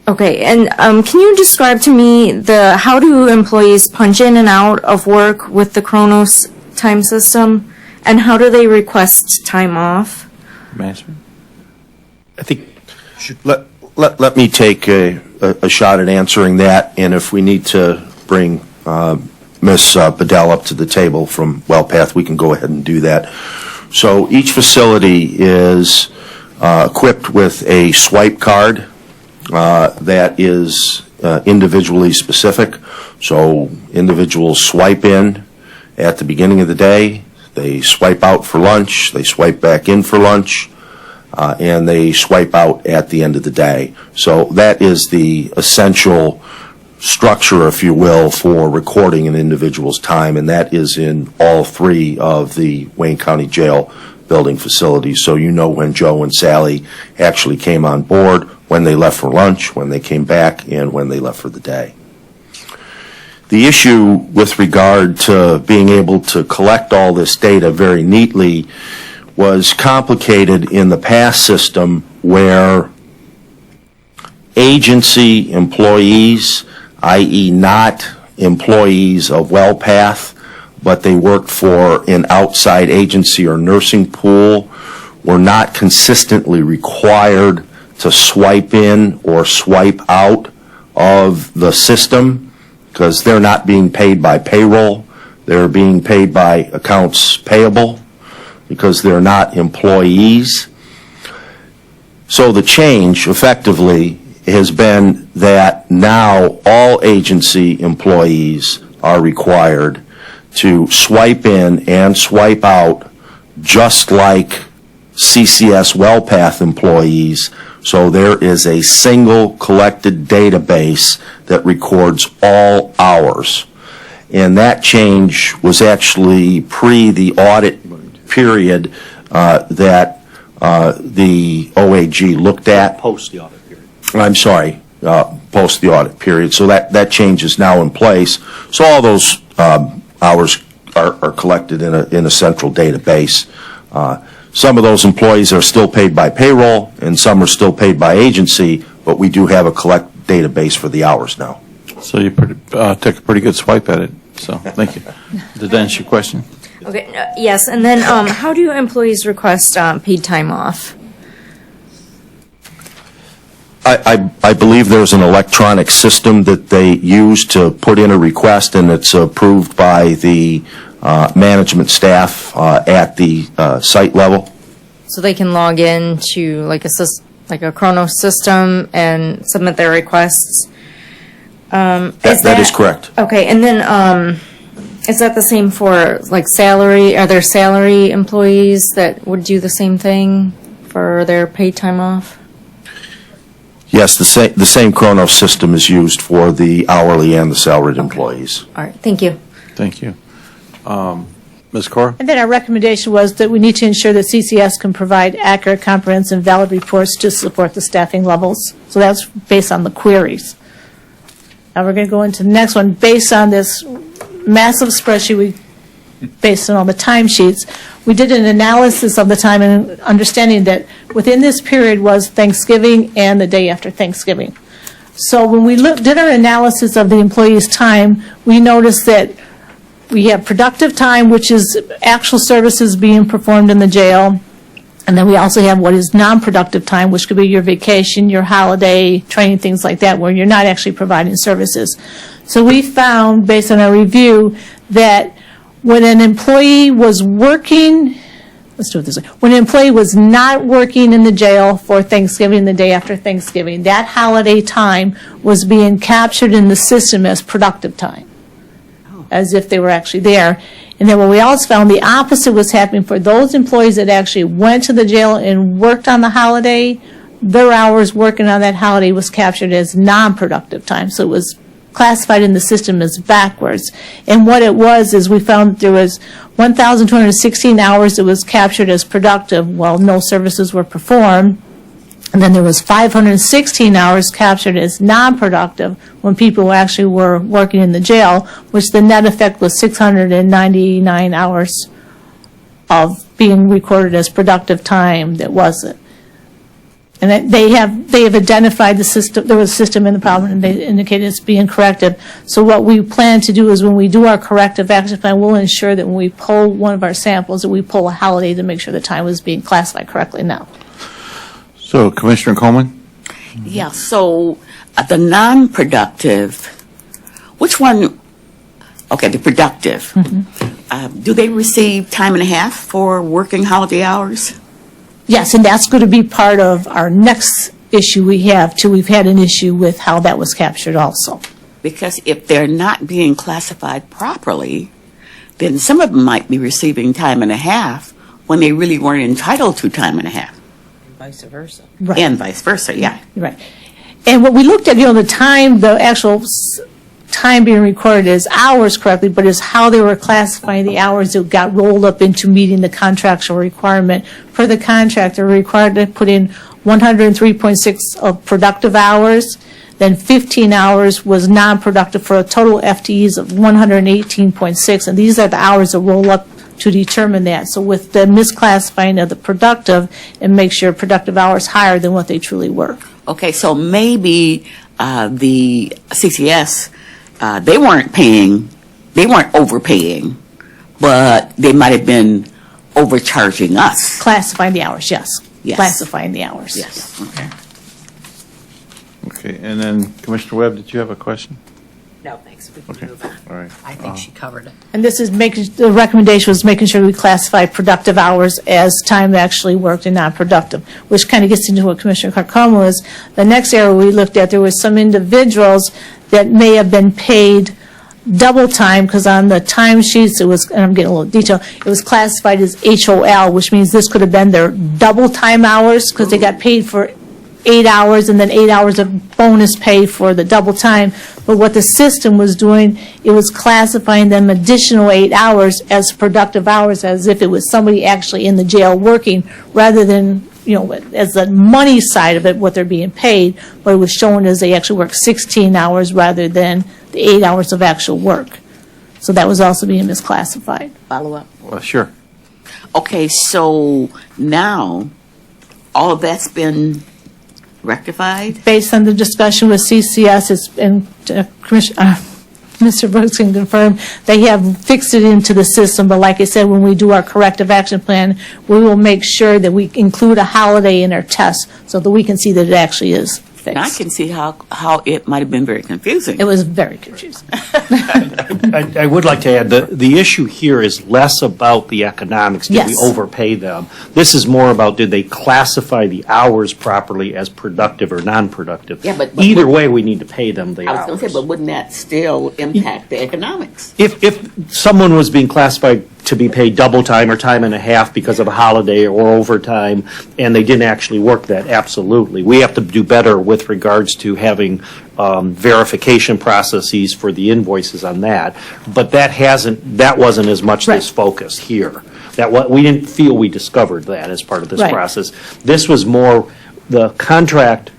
Okay. And can you describe to me how do employees punch in and out of work with the Chronos time system? And how do they request time off? Master? I think Let me take a shot at answering that, and if we need to bring Ms. Bedell up to the table from WellPath, we can go ahead and do that. So each facility is equipped with a swipe card that is individually specific. So individuals swipe in at the beginning of the day, They swipe out for lunch, they swipe back in for lunch, and they swipe out at the end of the day. So that is the essential structure, if you will, for recording an individual's time, and that is in all three of the Wayne County Jail building facilities. So you know when Joe and Sally actually came on board, when they left for lunch, when they came back, and when they left for the day. The issue with regard to being able to collect all this data very neatly was complicated in the past system where agency employees, i.e. not employees of WellPath, but they worked for an outside agency or nursing pool, were not consistently required to swipe in or swipe out of the system because they're not being paid by payroll. They're being paid by accounts payable because they're not employees. So the change effectively has been that now all agency employees are required to swipe in and swipe out just like CCS WellPath employees. So there is a single collected database that records all hours. And that change was actually pre the audit period that the OAG looked at. Post the audit period. I'm sorry, post the audit period. So that change is now in place. So all those hours are collected in a central database. Some of those employees are still paid by payroll, and some are still paid by agency, but we do have a collect database for the hours now. So you took a pretty good swipe at it, so thank you. Did that answer your question? Okay, yes, and then how do employees request paid time off? I believe there's an electronic system that they use to put in a request, and it's approved by the management staff at the site level. So they can log in to like a Chronos system and submit their requests? That is correct. Okay, and then is that the same for like salary? Are there salary employees that would do the same thing for their paid time off? Yes, the same Chronos system is used for the hourly and the salaried employees. All right, thank you. Thank you. Ms. Cora? And then our recommendation was that we need to ensure that CCS can provide accurate, comprehensive, valid reports to support the staffing levels. So that's based on the queries. Now we're going to go into the next one. Based on this massive spreadsheet, based on all the timesheets, we did an analysis of the time and understanding that within this period was Thanksgiving and the day after Thanksgiving. So when we did our analysis of the employees' time, we noticed that we have productive time, which is actual services being performed in the jail. And then we also have what is non-productive time, which could be your vacation, your holiday, training, things like that, where you're not actually providing services. So we found, based on our review, that when an employee was working, let's do it this way, when an employee was not working in the jail for Thanksgiving, the day after Thanksgiving, that holiday time was being captured in the system as productive time, as if they were actually there. And then what we also found, the opposite was happening for those employees that actually went to the jail and worked on the holiday. Their hours working on that holiday was captured as non-productive time. So it was classified in the system as backwards. And what it was is we found there was 1,216 hours that was captured as productive while no services were performed. And then there was 516 hours captured as non-productive when people actually were working in the jail, which the net effect was 699 hours of being recorded as productive time that wasn't. And they have identified the system, there was a system in the problem, and they indicated it's being corrected. So what we plan to do is when we do our corrective action plan, we'll ensure that when we pull one of our samples, that we pull a holiday to make sure the time was being classified correctly now. So Commissioner Coleman? Yeah, so the non-productive, which one, okay, the productive, do they receive time and a half for working holiday hours? Yes, and that's going to be part of our next issue we have, too. We've had an issue with how that was captured also. Because if they're not being classified properly, then some of them might be receiving time and a half when they really weren't entitled to time and a half. Vice versa. Right. And vice versa, yeah. Right. And what we looked at, the time, the actual time being recorded as hours correctly, but is how they were classifying the hours that got rolled up into meeting the contractual requirement. Per the contract, they're required to put in 103.6 of productive hours, then 15 hours was non-productive for a total FTEs of 118.6, and these are the hours that roll up to determine that. So with the misclassifying of the productive, and make sure productive hours higher than what they truly were. Okay, so maybe the CCS, they weren't overpaying, but they might have been overcharging us. Classifying the hours, yes. Yes. Classifying the hours. Yes, okay. Okay, and then Commissioner Webb, did you have a question? No, thanks. We can Okay, move on. all right. I think she covered it. And this is the recommendation was making sure we classify productive hours as time actually worked and non-productive, which kind of gets into what Commissioner Carcoma was. The next area we looked at, there was some individuals that may have been paid double time, because on the timesheets, it was, and I'm getting a little detail, it was classified as HOL, which means this could have been their double time hours, because they got paid for 8 hours and then 8 hours of bonus pay for the double time. But what the system was doing, it was classifying them additional 8 hours as productive hours, as if it was somebody actually in the jail working, rather than, as the money side of it, what they're being paid, but it was shown as they actually worked 16 hours rather than the 8 hours of actual work. So that was also being misclassified. Follow up. Well, sure. Okay, so now all of that's been rectified? Based on the discussion with CCS, Mr. Brooks can confirm, they have fixed it into the system, but like I said, when we do our corrective action plan, we will make sure that we include a holiday in our test so that we can see that it actually is fixed. And I can see how it might have been very confusing. It was very confusing. I would like to add, the issue here is less about the economics. Did we Yes. overpay them? This is more about, did they classify the hours properly as productive or non-productive? Yeah, but Either way, we need to pay them the I was going to hours. say, but wouldn't that still impact the economics? If someone was being classified to be paid double time or time and a half because of a holiday or overtime, and they didn't actually work that, absolutely. We have to do better with regards to having verification processes for the invoices on that. But that wasn't as much this focus here. We didn't feel we discovered that as part of this Right. process. This was more, the contract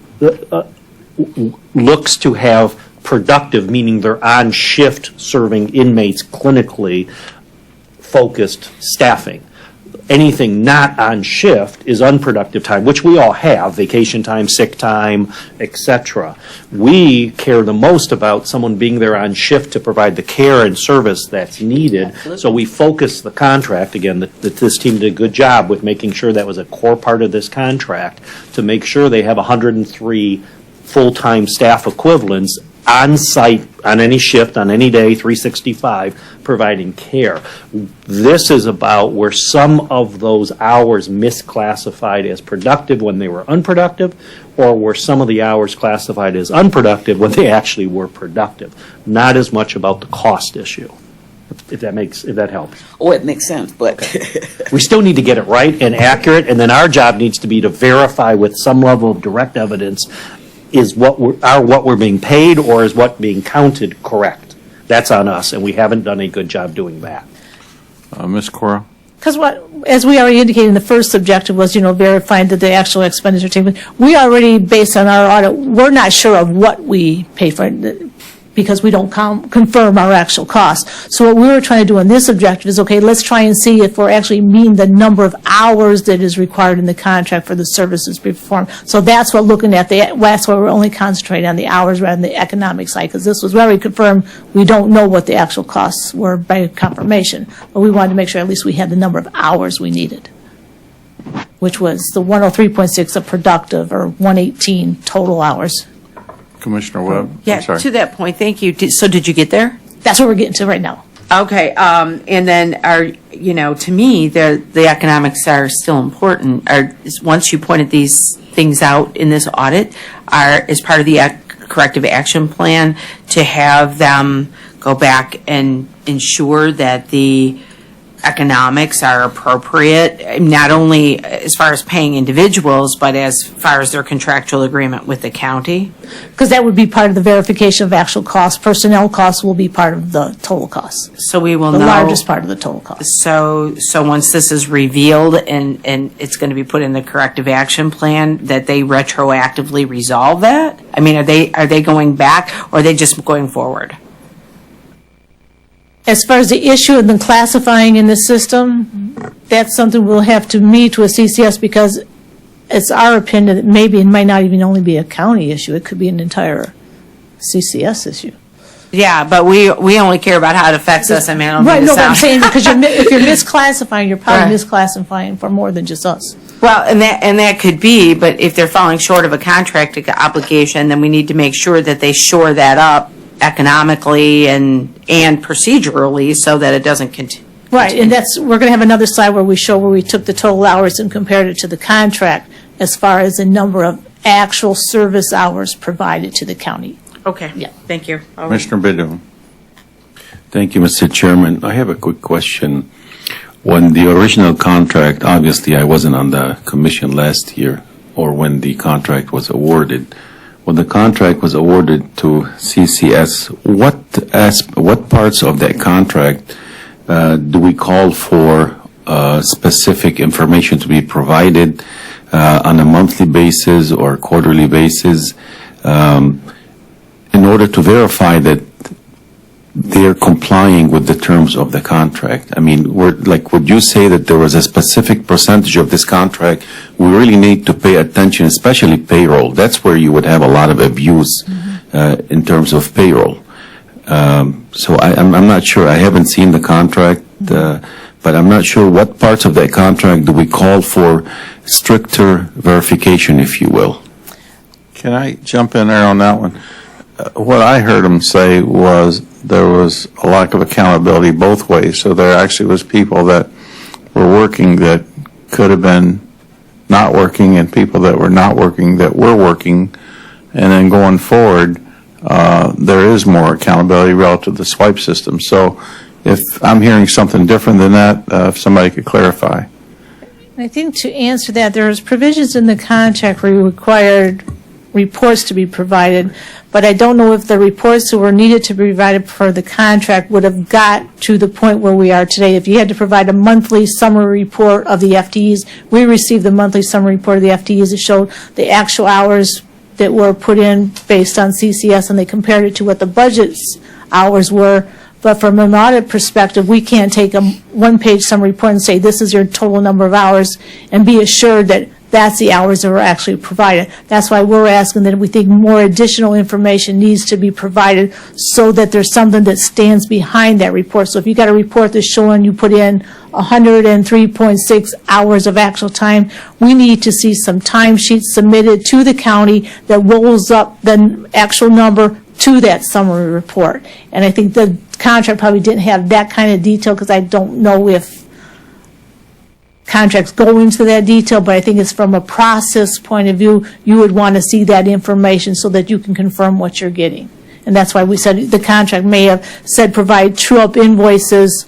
looks to have productive, meaning they're on shift serving inmates clinically focused staffing. Anything not on shift is unproductive time, which we all have, vacation time, sick time, etc. We care the most about someone being there on shift to provide the care and service that's needed. Absolutely. So we focus the contract, again, that this team did a good job with making sure that was a core part of this contract, to make sure they have 103 full-time staff equivalents on site, on any shift, on any day, 365, providing care. This is about where some of those hours misclassified as productive when they were unproductive, or were some of the hours classified as unproductive when they actually were productive. Not as much about the cost issue, if that helps. Oh, it makes sense, but We still need to get it right and accurate, and then our job needs to be to verify with some level of direct evidence is what we're being paid, or is what being counted correct. That's on us, and we haven't done a good job doing that. Ms. Cora? Because as we already indicated, the first objective was, verifying that the actual expenditure taken. We already, based on our audit, we're not sure of what we pay for, because we don't confirm our actual costs. So what we were trying to do on this objective is, okay, let's try and see if we're actually meeting the number of hours that is required in the contract for the services we perform. So that's what looking at, that's why we're only concentrating on the hours rather than the economic side, because this was where we confirmed we don't know what the actual costs were by confirmation. But we wanted to make sure at least we had the number of hours we needed, which was the 103.6 of productive, or 118 total hours. Commissioner Webb? Yeah, I'm sorry. to that point, thank you. So did you get there? That's what we're getting to right now. Okay, and then to me, the economics are still important. Once you pointed these things out in this audit, as part of the corrective action plan, to have them go back and ensure that the economics are appropriate, not only as far as paying individuals, but as far as their contractual agreement with the county? Because that would be part of the verification of actual costs. Personnel costs will be part of the total costs, So we will the know. largest part of the total cost. So once this is revealed and it's going to be put in the corrective action plan, that they retroactively resolve that? I mean, are they going back, or are they just going forward? As far as the issue of them classifying in the system, that's something we'll have to meet with CCS, because it's our opinion that maybe it might not even only be a county issue. It could be an entire CCS issue. Yeah, but we only care about how it affects us. I mean, I don't Right, mean to no, but I'm sound- saying, because if you're misclassifying, you're probably Right. misclassifying for more than just us. Well, and that could be, but if they're falling short of a contract obligation, then we need to make sure that they shore that up economically and procedurally so that it doesn't continue. Right, and we're going to have another slide where we show where we took the total hours and compared it to the contract as far as the number of actual service hours provided to the county. Okay. Yeah. Thank you. Commissioner Bidun. Thank you, Mr. Chairman. I have a quick question. When the original contract, obviously I wasn't on the commission last year, or when the contract was awarded. When the contract was awarded to CCS, what parts of that contract do we call for specific information to be provided on a monthly basis or quarterly basis in order to verify that they're complying with the terms of the contract? I mean, would you say that there was a specific percentage of this contract we really need to pay attention, especially payroll? That's where you would have a lot of abuse in terms of payroll. So I'm not sure. I haven't seen the contract, but I'm not sure what parts of that contract do we call for stricter verification, if you will. Can I jump in there on that one? What I heard him say was there was a lack of accountability both ways. So there actually was people that were working that could have been not working, and people that were not working that were working. And then going forward, there is more accountability relative to the swipe system. So if I'm hearing something different than that, if somebody could clarify. I think to answer that, there's provisions in the contract where you required reports to be provided, but I don't know if the reports that were needed to be provided for the contract would have got to the point where we are today. If you had to provide a monthly summary report of the FTEs, we received the monthly summary report of the FTEs that showed the actual hours that were put in based on CCS, and they compared it to what the budget's hours were. But from an audit perspective, we can't take a one-page summary report and say this is your total number of hours and be assured that that's the hours that were actually provided. That's why we're asking that we think more additional information needs to be provided so that there's something that stands behind that report. So if you got a report that's showing you put in 103.6 hours of actual time, we need to see some timesheets submitted to the county that rolls up the actual number to that summary report. And I think the contract probably didn't have that kind of detail, because I don't know if contracts go into that detail, but I think it's from a process point of view, you would want to see that information so that you can confirm what you're getting. And that's why we said the contract may have said provide true-up invoices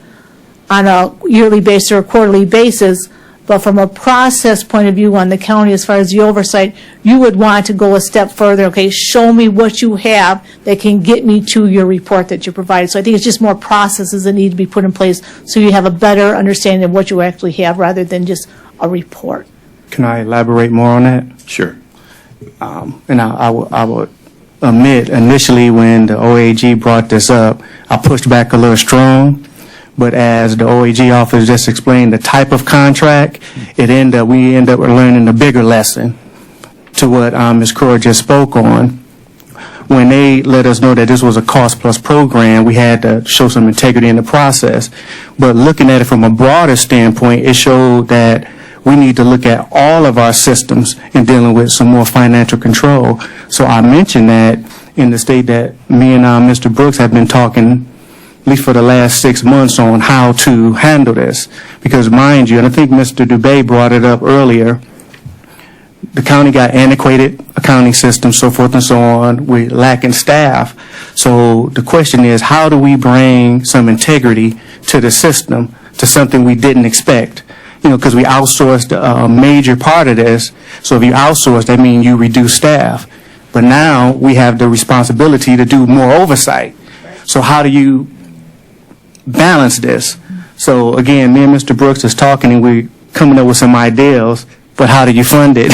on a yearly basis or a quarterly basis, but from a process point of view on the county, as far as the oversight, you would want to go a step further. Okay, show me what you have that can get me to your report that you provided. So I think it's just more processes that need to be put in place so you have a better understanding of what you actually have rather than just a report. Can I elaborate more on that? Sure. And I will admit, initially when the OAG brought this up, I pushed back a little strong. But as the OAG office just explained, the type of contract, we end up learning a bigger lesson to what Ms. Crow just spoke on. When they let us know that this was a cost-plus program, we had to show some integrity in the process. But looking at it from a broader standpoint, it showed that we need to look at all of our systems in dealing with some more financial control. So I mentioned that in the state that me and Mr. Brooks have been talking, at least for the last 6 months, on how to handle this. Because mind you, and I think Mr. Dubé brought it up earlier, the county got antiquated accounting systems, so forth and so on. We're lacking staff. So the question is, how do we bring some integrity to the system, to something we didn't expect? Because we outsourced a major part of this. So if you outsource, that means you reduce staff. But now we have the responsibility to do more oversight. So how do you balance this? So again, me and Mr. Brooks is talking, and we're coming up with some ideas, but how do you fund it?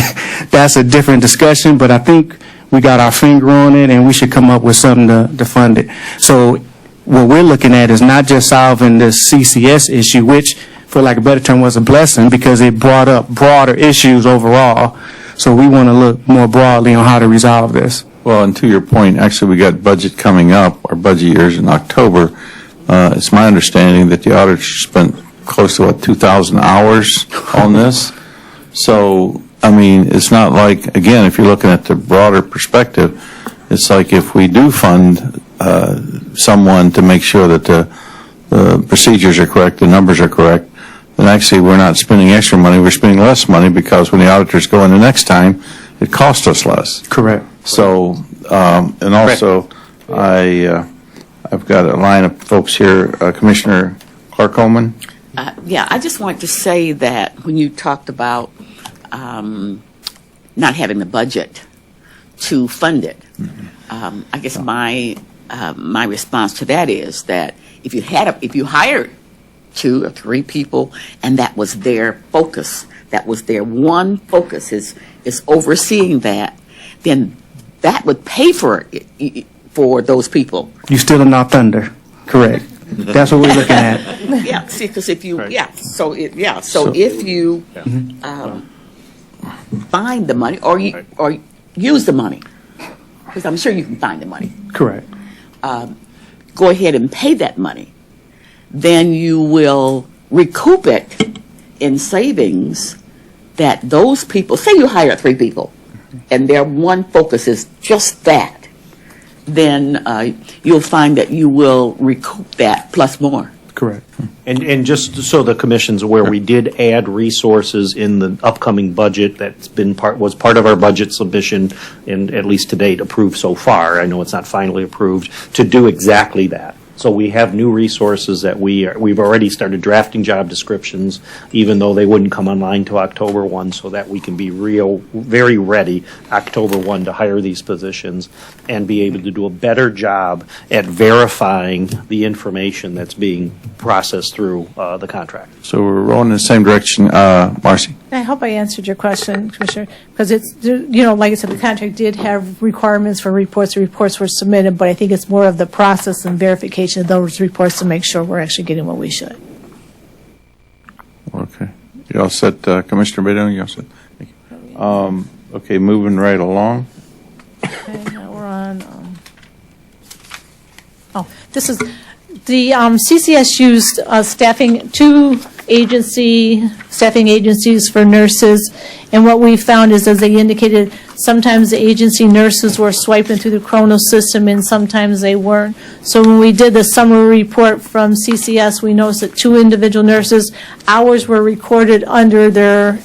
That's a different discussion, but I think we got our finger on it, and we should come up with something to fund it. So what we're looking at is not just solving this CCS issue, which, for lack of a better term, was a blessing because it brought up broader issues overall. So we want to look more broadly on how to resolve this. Well, and to your point, actually, we got budget coming up, our budget years in October. It's my understanding that the auditor spent close to, 2,000 hours on this. So, I mean, it's not like, again, if you're looking at the broader perspective, it's like if we do fund someone to make sure that the procedures are correct, the numbers are correct, then actually we're not spending extra money, we're spending less money because when the auditors go in the next time, it costs us less. Correct. So, and also, I've got a line of folks here, Commissioner Clark-Coleman. Yeah, I just wanted to say that when you talked about not having the budget to fund it, I guess my response to that is that if you hired 2 or 3 people and that was their focus, that was their one focus is overseeing that, then that would pay for it, for those people. You still in our thunder. Correct. That's what we're looking at. Yeah, see, because if you, Right. so if you find the money or use the money, because I'm sure you can find the money, Correct. go ahead and pay that money, then you will recoup it in savings that those people, say you hire 3 people, and their one focus is just that, then you'll find that you will recoup that plus more. Correct. And just so the commission's aware, we did add resources in the upcoming budget was part of our budget submission, and at least to date approved so far. I know it's not finally approved, to do exactly that. So we have new resources that we've already started drafting job descriptions, even though they wouldn't come online till October 1, so that we can be very ready October 1 to hire these positions and be able to do a better job at verifying the information that's being processed through the contract. So we're rolling in the same direction. Marcy? I hope I answered your question, Commissioner, because it's, like I said, the contract did have requirements for reports. The reports were submitted, but I think it's more of the process and verification of those reports to make sure we're actually getting what we should. Okay. You all set, Commissioner Bedo? You all set? Thank you. Okay, moving right along. Okay, now we're on, this is, the CCS used two staffing agencies for nurses, and what we found is, as they indicated, sometimes the agency nurses were swiping through the Chronos system and sometimes they weren't. So when we did the summary report from CCS, we noticed that 2 individual nurses, hours were recorded under their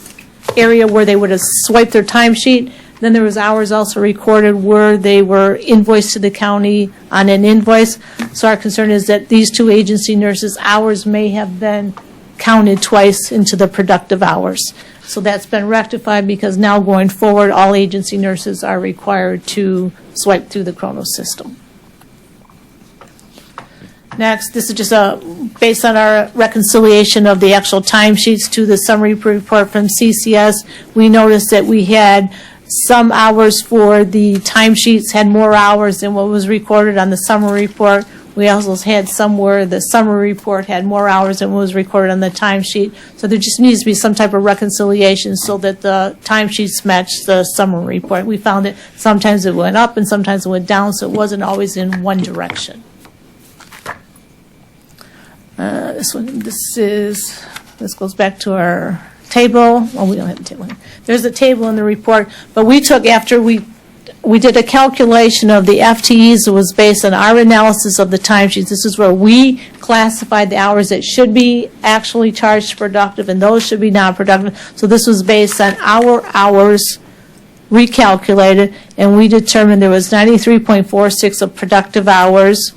area where they would have swiped their timesheet. Then there was hours also recorded where they were invoiced to the county on an invoice. So our concern is that these 2 agency nurses' hours may have been counted twice into the productive hours. So that's been rectified because now going forward, all agency nurses are required to swipe through the Chronos system. Next, this is just based on our reconciliation of the actual timesheets to the summary report from CCS. We noticed that we had some hours for the timesheets had more hours than what was recorded on the summary report. We also had somewhere the summary report had more hours than what was recorded on the timesheet. So there just needs to be some type of reconciliation so that the timesheets match the summary report. We found that sometimes it went up and sometimes it went down, so it wasn't always in one direction. This goes back to our table. Well, we don't have a table here. There's a table in the report, but we took, after we did a calculation of the FTEs that was based on our analysis of the timesheets. This is where we classified the hours that should be actually charged productive and those should be non-productive. So this was based on our hours recalculated, and we determined there was 93.46 of productive hours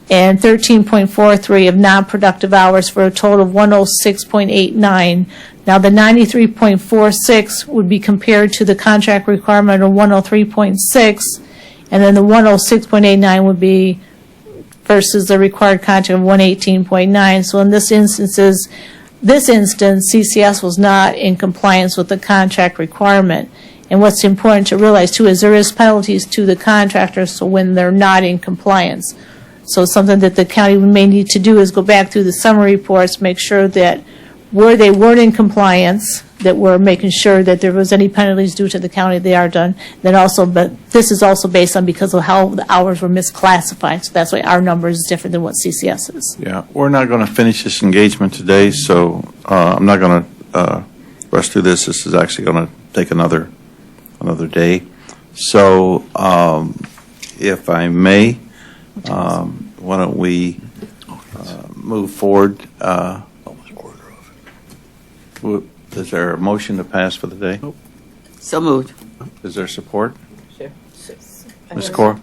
and 13.43 of non-productive hours for a total of 106.89. Now, the 93.46 would be compared to the contract requirement of 103.6, and then the 106.89 would be versus the required contract of 118.9. So in this instance, CCS was not in compliance with the contract requirement. And what's important to realize, too, is there is penalties to the contractors so when they're not in compliance. So something that the county may need to do is go back through the summary reports, make sure that where they weren't in compliance, that we're making sure that there was any penalties due to the county, they are done. Then also, but this is also based on because of how the hours were misclassified. So that's why our number is different than what CCS is. Yeah, we're not going to finish this engagement today, so I'm not going to rush through this. This is actually going to take another day. So if I may, why don't we move forward? Is there a motion to pass for the day? So moved. Is there support? Sure. Ms. Cora?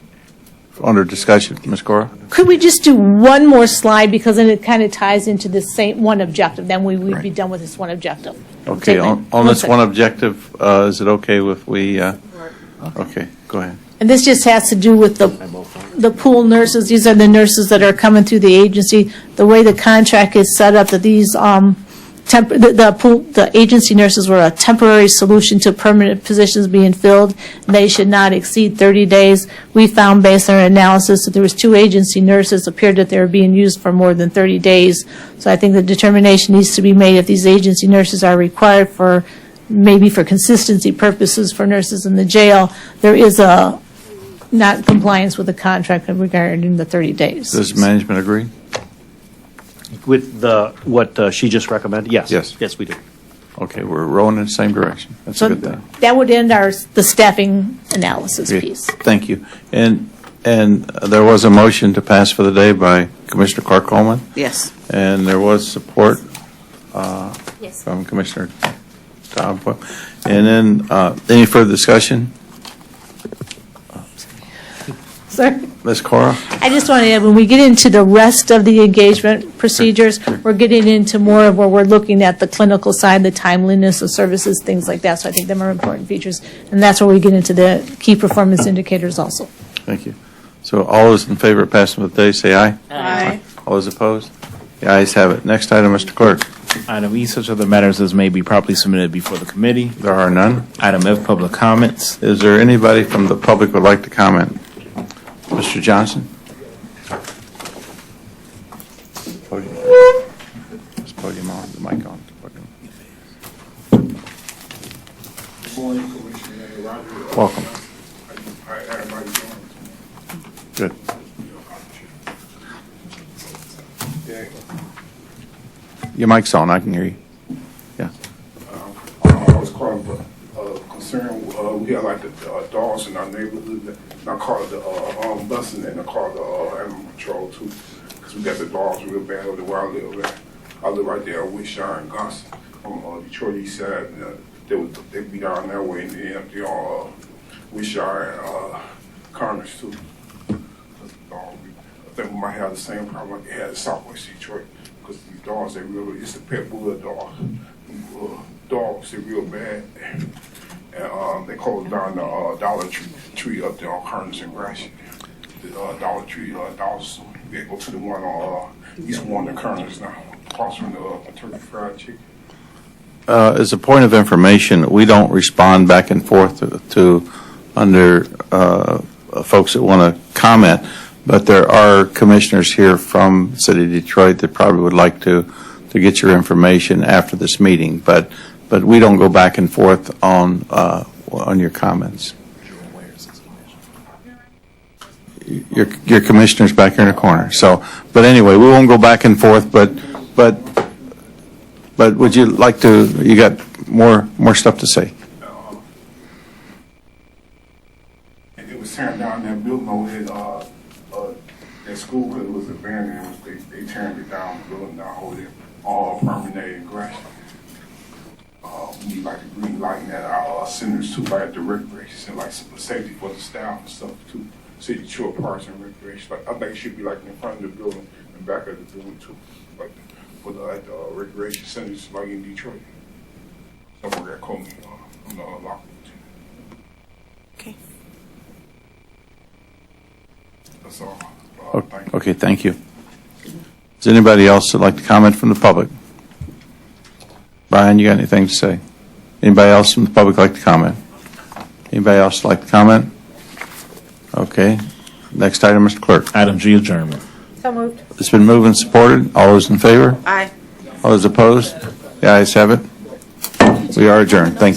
Under discussion, Ms. Cora? Could we just do one more slide, because then it kind of ties into the same one objective, then we'd be done with this one objective. Okay, on this one objective, is it okay if we, okay, go ahead. And this just has to do with the pool nurses. These are the nurses that are coming through the agency. The way the contract is set up, that these the agency nurses were a temporary solution to permanent positions being filled. They should not exceed 30 days. We found, based on our analysis, that there was 2 agency nurses appeared that they were being used for more than 30 days. So I think the determination needs to be made if these agency nurses are required for, maybe for consistency purposes for nurses in the jail. There is a not compliance with the contract regarding the 30 days. Does management agree? With what she just recommended? Yes. Yes, we do. Okay, we're rowing in the same direction. That's So a good thing. that would end the staffing analysis Okay, piece. thank you. And there was a motion to pass for the day by Commissioner Clark Coleman, Yes. and there was support Yes. from Commissioner Tom. And then, any further discussion? Sir? Ms. Cora? I just want to add, when we get into the rest of the engagement procedures, we're getting into more of where we're looking at the clinical side, the timeliness of services, things like that. So I think them are important features. And that's where we get into the key performance indicators also. Thank you. So all those in favor of passing for the day, say aye. Aye. All those opposed? The ayes have it. Next item, Mr. Clerk. Item E, such other matters as may be properly submitted before the committee. There are none. Item F, public comments. Is there anybody from the public who would like to comment? Mr. Johnson? Just podium on, the mic on. Welcome. Good. Your mic's on, I can hear you. Yeah. I was calling concern. We got like the dogs in our neighborhood. And I called the busing and I called the animal control too, because we got the dogs real bad over where I live at. I live right there on Wishire and Gus on Detroit East Side. They be down that way, and they on Wishire and Chronos too. I think we might have the same problem like they had in Southwest Detroit, because these dogs, it's a pet bulldog. Dogs, they're real bad. And they closed down the Dollar Tree up there on Chronos and Gratiot. The Dollar Tree, dogs, they go to the one on East one of Chronos now, across from the Kentucky Fried Chicken. As a point of information, we don't respond back and forth to under folks that want to comment, but there are commissioners here from the city of Detroit that probably would like to get your information after this meeting, but we don't go back and forth on your comments. Your commissioner's back here in the corner. So, but anyway, we won't go back and forth, but would you like to, you got more stuff to say? And it was tearing down that building over there, that school, because it was abandoned. They turned it down, the building down over there, all permanent and grass. We need like a green lighting at our centers too, like at the recreation, like some safety for the staff and stuff too. City Shore Parks and Recreation. Like, I think it should be like in front of the building and back of the building too, like for the like, recreation centers like in Detroit. Somewhere at Coney, on the Lockwood. Okay. That's all. Thank you. Okay, thank you. Does anybody else that like to comment from the public? Brian, you got anything to say? Anybody else from the public like to comment? Anybody else like to comment? Okay. Next item, Mr. Clerk. Item G, adjournment. So moved. It's been moved and supported. All those in favor? Aye. All those opposed? The ayes have it. We are adjourned. Thank you.